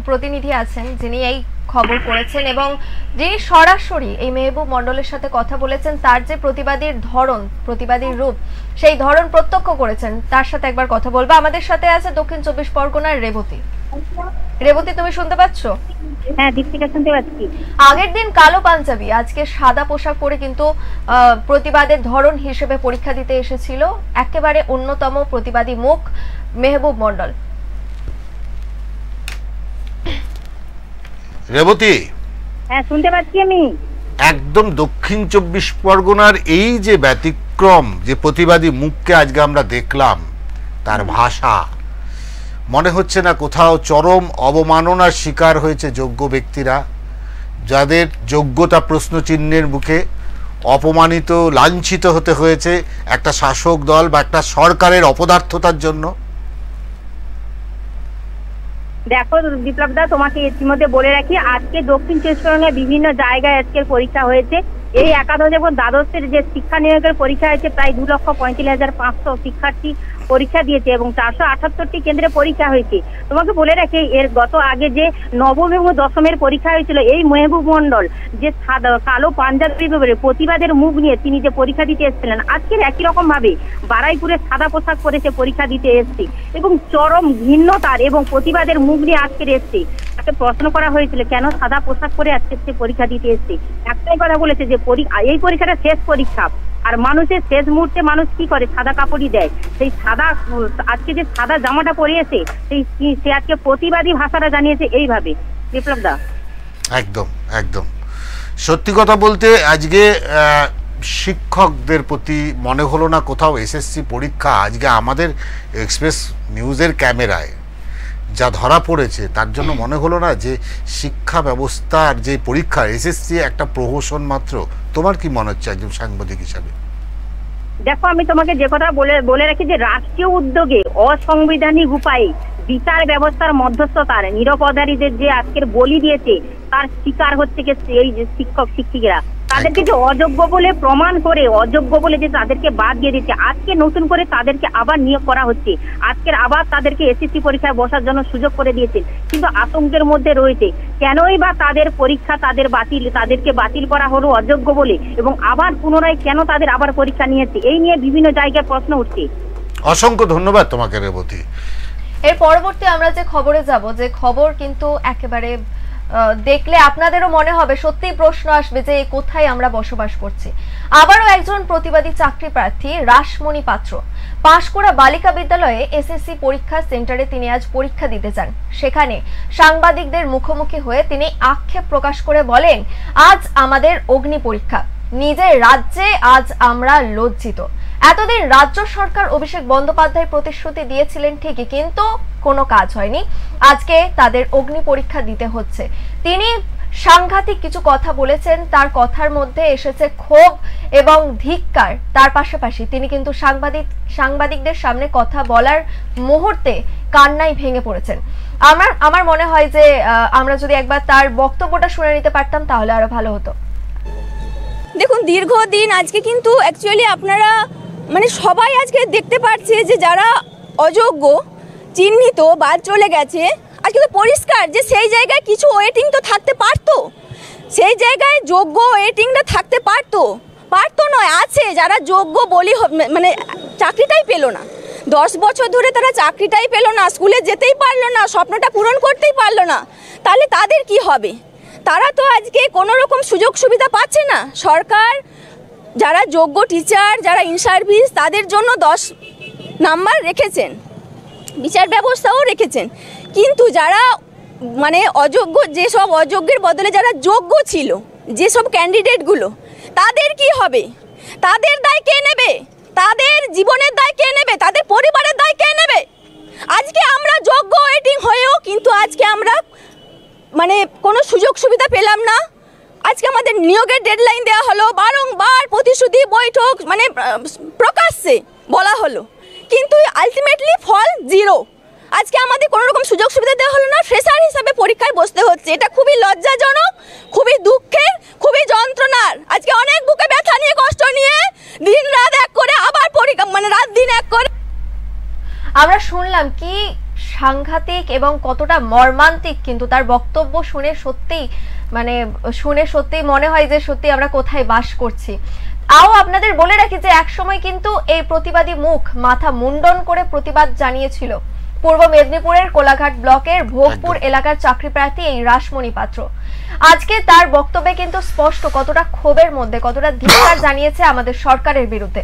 প্রতিনিধি আছেন, যিনি এই খবর করেছেন এবং যিনি সরাসরি এই মেহবুব মণ্ডলের সাথে কথা বলেছেন, তার যে প্রতিবাদীর ধরন, প্রতিবাদীর রূপ, সেই ধরন প্রত্যক্ষ করেছেন, তার সাথে একবার কথা বলবো। আমাদের সাথে আছে দক্ষিণ ২৪ পরগনার রেবতী। রেবতী, তুমি শুনতে পাচ্ছ? হ্যাঁ, দীপ্তিকা শুনতে পাচ্ছি। আগের দিন কালো পাঞ্জাবি, আজকে সাদা পোশাক পরে কিন্তু প্রতিবাদের ধরন হিসেবে পরীক্ষা দিতে এসেছিল একেবারে অন্যতম প্রতিবাদী মুখ মেহবুব মণ্ডল। রেবতী, হ্যাঁ শুনতে পাচ্ছি আমি। একদম দক্ষিণ ২৪ পরগনার এই যে ব্যতিক্রম যে প্রতিবাদী মুখকে আজকে আমরা দেখলাম, তার ভাষা মনে হচ্ছে না কোথাও চরম অবমাননার শিকার হয়েছে যোগ্য ব্যক্তিরা, যাদের যোগ্যতা প্রশ্নচিহ্নের মুখে অপমানিত, লাঞ্ছিত হতে হয়েছে একটা শাসক দল বা একটা সরকারের অপদার্থতার জন্য। দেখো বিপ্লব দা, তোমাকে ইতিমধ্যে বলে রাখি, আজকে দক্ষিণ ২৪ পরগনায় বিভিন্ন জায়গায় আজকের পরীক্ষা হয়েছে। এই একাদশ এবং দ্বাদশের যে শিক্ষা নিয়োগের পরীক্ষা হয়েছে, প্রায় ২,৩৫,৫০০ শিক্ষার্থী পরীক্ষা দিয়েছে এবং ৪৭৮টি কেন্দ্রে পরীক্ষা হয়েছে। তোমাকে বলে রাখি, এর আগে যে নবম এবং দশমের পরীক্ষা হয়েছিল, এই মেহবুব মণ্ডল যে কালো পাঞ্জাবি প্রতিবাদের মুখ নিয়ে তিনি যে পরীক্ষা দিতে এসেছিলেন, আজকের একই রকম ভাবে বারাইপুরে সাদা পোশাক পরে সে পরীক্ষা দিতে এসছে এবং চরম ভিন্নতার এবং প্রতিবাদের মুখ নিয়ে আজকের এসছে। তাকে প্রশ্ন করা হয়েছিল কেন সাদা পোশাক পরে আজকে সে পরীক্ষা দিতে এসছে। একটাই কথা বলেছে যে এই পরীক্ষাটা শেষ পরীক্ষা, আর মানুষের শেষ মুহূর্তে মানুষ কি করে, সাদা কাপড়ই দেয়। সেই সাদা, আজকে যে সাদা জামাটা পরিয়েছে, সে আজকে প্রতিবাদী ভাষাটা জানিয়েছে এইভাবে। বিপ্লব দা, একদম একদম সত্যি কথা বলতে আজকে শিক্ষকদের প্রতি মনে হলো না কোথাও এসএসসি পরীক্ষা আজকে আমাদের এক্সপ্রেস নিউজের ক্যামেরায় যা ধরা পড়েছে, তার জন্য মনে হলো না যে শিক্ষা ব্যবস্থার যে পরীক্ষা এসএসসি একটা প্রহসন মাত্র। তোমার কি মনে হচ্ছে একজন সাংবাদিক হিসাবে? দেখো, আমি তোমাকে যে কথা বলে রাখি যে রাষ্ট্রীয় উদ্যোগে অসাংবিধানিক উপায়ে বিচার ব্যবস্থার মধ্যস্থতার নিরপরাধীদের যে আজকের বলি দিয়েছে, তার শিকার হচ্ছে এই যে শিক্ষক শিক্ষিকারা। তাদেরকে যে অযোগ্য বলে প্রমাণ করে, অযোগ্য বলে যে তাদেরকে বাদ দিয়ে দিচ্ছে, আজকে নতুন করে তাদেরকে আবার নিয়োগ করা হচ্ছে। আজকের আবার তাদেরকে এসএসসি পরীক্ষায় বসার জন্য সুযোগ করে দিয়েছেন, কিন্তু আতঙ্কের মধ্যে রয়েছে কেনই বা তাদের পরীক্ষা তাদেরকে বাতিল করা হলো অযোগ্য বলে, এবং আবার পুনরায় কেন তাদের আবার পরীক্ষা নিয়েছে, এই নিয়ে বিভিন্ন জায়গায় প্রশ্ন উঠছে। অসংখ্য ধন্যবাদ তোমাকে রেবতী। এর পরবর্তী আমরা যে খবরে যাব, যে খবর কিন্তু একেবারে দেখলে আপনাদেরও মনে হবে, সত্যিই প্রশ্ন আসবে যে কোথায় আমরা বসবাস করছি। আবারও একজন প্রতিবাদী চাকরি প্রার্থী রাসমণি পাত্র পাঁশকুড়া বালিকা বিদ্যালয়ে এসএসসি পরীক্ষা সেন্টারে তিনি আজ পরীক্ষা দিতে যান। সেখানে সাংবাদিকদের মুখোমুখি হয়ে তিনি আক্ষেপ প্রকাশ করে বলেন, আজ আমাদের অগ্নি পরীক্ষা, নিজের রাজ্যে আজ আমরা লজ্জিত। এতদিন রাজ্য সরকার অভিষেক বন্দ্যোপাধ্যায় প্রতিশ্রুতি দিয়েছিলেন ঠিকই, কিন্তু কোনো কাজ হয়নি। আজকে তাদের অগ্নি পরীক্ষা দিতে হচ্ছে। তিনি সাংঘাতিক কিছু কথা বলেছেন, তার কথার মধ্যে এসেছে ক্ষোভ এবং ধিক্কার। তার পাশাপাশি তিনি কিন্তু সাংবাদিকদের সামনে কথা বলার মুহূর্তে কান্নায় ভেঙে পড়েছেন। আমার মনে হয় যে আমরা যদি একবার তার বক্তব্যটা শুনে নিতে পারতাম তাহলে আরো ভালো হতো। দেখুন, দীর্ঘদিন আজকে কিন্তু অ্যাকচুয়ালি আপনারা সবাই আজকে দেখতে পাচ্ছে যে যারা অযোগ্য চিহ্নিত বাদ চলে গেছে, আজকে তো পরিষ্কার যে সেই জায়গায় কিছু ওয়েটিং তো থাকতে পারতো, সেই জায়গায় যোগ্য ওয়েটিংটা থাকতে পারতো নয়, আছে যারা যোগ্য বলি চাকরিটাই পেলো না। 10 বছর ধরে তারা চাকরিটাই পেলো না, স্কুলে যেতেই পারলো না, স্বপ্নটা পূরণ করতেই পারলো না। তাহলে তাদের কি হবে? তারা তো আজকে কোনো রকম সুযোগ সুবিধা পাচ্ছে না। সরকার যারা যোগ্য টিচার, যারা ইন সার্ভিস, তাদের জন্য 10 নাম্বার রেখেছেন। বিচার ব্যবস্থাও রেখেছেন, কিন্তু যারা মানে অযোগ্য, যেসব অযোগ্যের বদলে যারা যোগ্য ছিল, যেসব ক্যান্ডিডেটগুলো, তাদের কি হবে? তাদের দায় কে নেবে? তাদের জীবনের দায় কে নেবে? তাদের পরিবারের দায় কে নেবে? আজকে আমরা যোগ্য ওয়েটিং হয়েও কিন্তু আজকে আমরা মানে কোনো সুযোগ সুবিধা পেলাম না। আজকে আমাদের নিয়োগের ডেডলাইন দেওয়া হলো, বারংবার প্রতিশ্রুতি বৈঠক মানে প্রকাশ্যে বলা হলো, কিন্তু আলটিমেটলি ফল জিরো। আজকে আমাদের কোনো রকম সুযোগ সুবিধা দেওয়া হলো না, ফ্রেশার হিসাবে পরীক্ষায় বসতে হচ্ছে। এটা খুবই লজ্জাজনক, খুবই দুঃখের, খুবই যন্ত্রণার। আজকে অনেক বুকে ব্যথা নিয়ে, কষ্ট নিয়ে দিন রাত এক করে আবার পরীক্ষা মানে রাত দিন এক করে আমরা শুনলাম কি সাংঘাতিক এবং কতটা মর্মান্তিক, কিন্তু তার বক্তব্য শুনে সত্যি মনে হয় যে সত্যি আমরা কোথায় বাস করছি। আপনাদের বলে রাখি যে একসময় কিন্তু এই প্রতিবাদী মুখ মাথা মুন্ডন করে প্রতিবাদ জানিয়েছিল পূর্ব মেদিনীপুরের কোলাঘাট ব্লকের ভোগপুর এলাকার চাকরি প্রার্থী এই রাসমণি পাত্র। আজকে তার বক্তব্যে কিন্তু স্পষ্ট কতটা ক্ষোভের মধ্যে, কতটা ধিক্কার জানিয়েছে আমাদের সরকারের বিরুদ্ধে।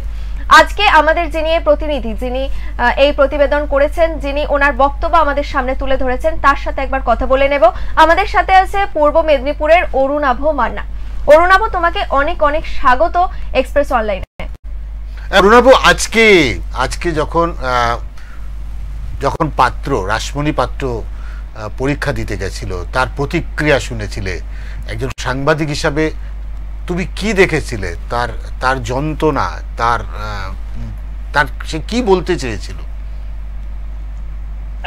আজকে আমাদের যিনি প্রতিনিধি, যিনি এই প্রতিবেদন করেছেন, যিনি ওনার বক্তব্য আমাদের সামনে তুলে ধরেছেন, তার সাথে একবার কথা বলে নেব। আমাদের সাথে আছে পূর্ব মেদিনীপুরের অরুণাভ মান্না। অরুণাভ, তোমাকে অনেক অনেক স্বাগত এক্সপ্রেস অনলাইনে। অরুণাভ, আজকে যখন রাসমণি পাত্র পরীক্ষা দিতে গেছিল, তার প্রতিক্রিয়া শুনেছিলে, একজন সাংবাদিক হিসাবে তুমি কি দেখেছিলে? তার যন্ত্রণা, তার সে কি বলতে চেয়েছিল?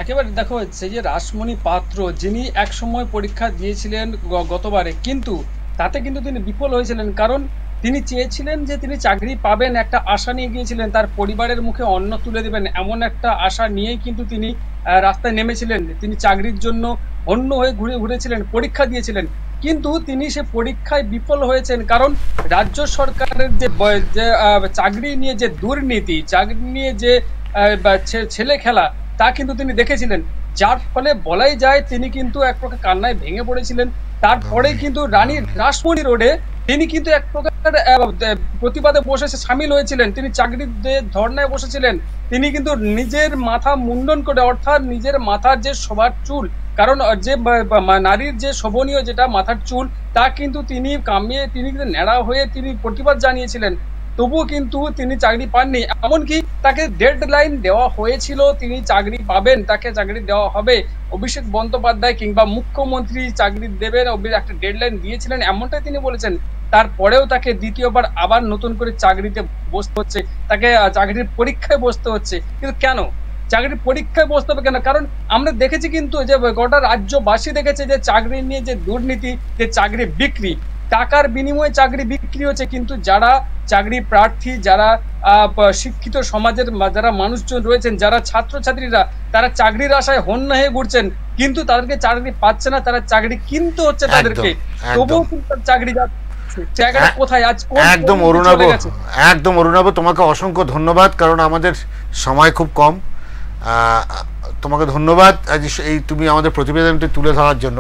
একেবারে দেখো, সেই যে রাসমণি পাত্র, যিনি এক সময় পরীক্ষা দিয়েছিলেন গতবারে, কিন্তু তাতে কিন্তু তিনি বিফল হয়েছিলেন, কারণ তিনি চেয়েছিলেন যে তিনি চাকরি পাবেন, একটা আশা নিয়ে গিয়েছিলেন, তার পরিবারের মুখে অন্ন তুলে দেবেন, এমন একটা আশা নিয়েই কিন্তু তিনি রাস্তায় নেমেছিলেন। তিনি চাকরির জন্য অন্য হয়ে ঘুরেছিলেন, পরীক্ষা দিয়েছিলেন, কিন্তু তিনি সে পরীক্ষায় বিফল হয়েছেন, কারণ রাজ্য সরকারের যে চাকরি নিয়ে যে দুর্নীতি, চাকরি নিয়ে যে ছেলে খেলা, তা কিন্তু তিনি দেখেছিলেন, যার ফলে বলাই যায় তিনি কিন্তু এক প্রকার কান্নায় ভেঙে পড়েছিলেন। তারপরে কিন্তু রাসমণি রোডে তিনি কিন্তু এক প্রকার প্রতিবাদে বসে সামিল হয়েছিলেন, তিনি চাকরির ধর্নায় বসেছিলেন। তিনি কিন্তু নিজের মাথা মুন্ডন করে, অর্থাৎ নিজের মাথার যে শোভার চুল, কারণ যে নারীর যে শোভনীয় যেটা মাথার চুল, তা কিন্তু তিনি কামিয়ে তিনি কিন্তু ন্যাড়া হয়ে তিনি প্রতিবাদ জানিয়েছিলেন, তবুও কিন্তু তিনি চাকরি পাননি। এমনকি তাকে ডেডলাইন দেওয়া হয়েছিল, তিনি চাকরি পাবেন, তাকে চাকরি দেওয়া হবে, অভিষেক বন্দ্যোপাধ্যায় কিংবা মুখ্যমন্ত্রী চাকরি দেবেন, একটা ডেডলাইন দিয়েছিলেন, এমনটাই তিনি বলেছেন। তারপরেও তাকে দ্বিতীয়বার আবার নতুন করে চাকরিতে বসতে হচ্ছে, তাকে চাকরির পরীক্ষায় বসতে হচ্ছে। কিন্তু কেন চাকরির পরীক্ষায় বসতে হবে কেন? কারণ আমরা দেখেছি কিন্তু যে গোটা রাজ্যবাসী দেখেছে যে চাকরি নিয়ে যে দুর্নীতি, যে চাকরি বিক্রি, টাকার বিনিময়ে চাকরি বিক্রি হচ্ছে, কিন্তু যারা চাকরি প্রার্থী, যারা শিক্ষিত সমাজের যারা মানুষজন রয়েছেন, যারা ছাত্রছাত্রীরা, তারা চাকরির আশায় হন্যা হয়ে ঘুরছেন, কিন্তু তাদেরকে চাকরি পাচ্ছে না, তারা চাকরি কিনতে হচ্ছে তাদেরকে, তবুও কিন্তু চাকরি একদম অরুণাভ, তোমাকে অসংখ্য ধন্যবাদ, কারণ আমাদের সময় খুব কম। তোমাকে ধন্যবাদ এই তুমি আমাদের প্রতিবেদনটি তুলে ধরার জন্য।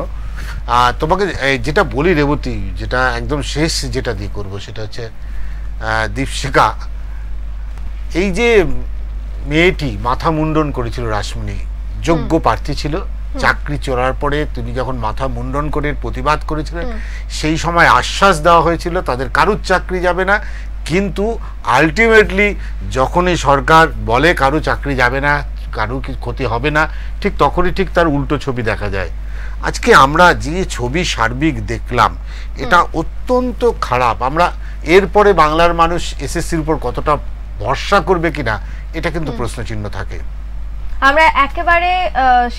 তোমাকে যেটা বলি রেবতী, যেটা একদম শেষ যেটা দিয়ে করবো, সেটা হচ্ছে দীপশিখা, এই যে মেয়েটি মাথা মুন্ডন করেছিল, রাসমণি যোগ্য প্রার্থী ছিল, চাকরি চোরার পরে তিনি যখন মাথা মুন্ডন করে প্রতিবাদ করেছিলেন, সেই সময় আশ্বাস দেওয়া হয়েছিল তাদের কারুর চাকরি যাবে না, কিন্তু আলটিমেটলি যখনই সরকার বলে কারু চাকরি যাবে না, কারু ক্ষতি হবে না, ঠিক তখনই ঠিক তার উল্টো ছবি দেখা যায়। আজকে আমরা যে ছবি সার্বিক দেখলাম, এটা অত্যন্ত খারাপ। আমরা এরপরে বাংলার মানুষ এসএসসির উপর কতটা ভরসা করবে কিনা, এটা কিন্তু প্রশ্নচিহ্ন থাকে। আমরা একেবারে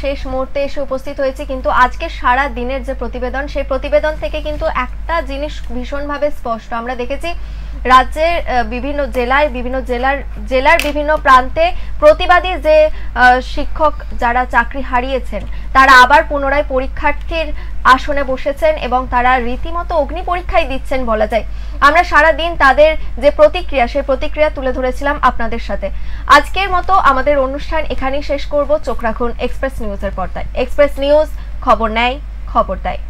শেষ মুহূর্তে এসে উপস্থিত হয়েছি, কিন্তু আজকে সারা দিনের যে প্রতিবেদন, সেই প্রতিবেদন থেকে কিন্তু একটা জিনিস ভীষণভাবে স্পষ্ট। আমরা দেখেছি রাজ্যের বিভিন্ন জেলার বিভিন্ন প্রান্তে প্রতিবাদী যে শিক্ষক যারা চাকরি হারিয়েছেন, তারা আবার পুনরায় পরীক্ষার্থীর আসনে বসেছেন এবং তারা রীতিমতো অগ্নি পরীক্ষায় দিচ্ছেন বলা যায়। আমরা সারা দিন তাদের যে প্রতিক্রিয়া, সেই প্রতিক্রিয়া তুলে ধরেছিলাম আপনাদের সাথে। আজকের মতো আমাদের অনুষ্ঠান এখানেই শেষ করব। চোখ রাখুন এক্সপ্রেস নিউজের পর্দায়। এক্সপ্রেস নিউজ, খবর নেয়, খবর দেয়।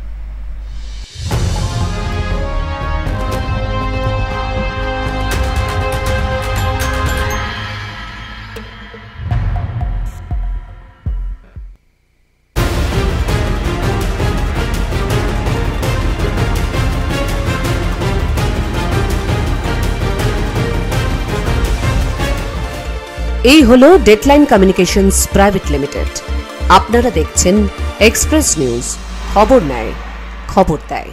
এই হলো ডেডলাইন কমিউনিকেশনস প্রাইভেট লিমিটেড। আপনারা দেখছেন এক্সপ্রেস নিউজ, খবর নেয়, খবর দেয়।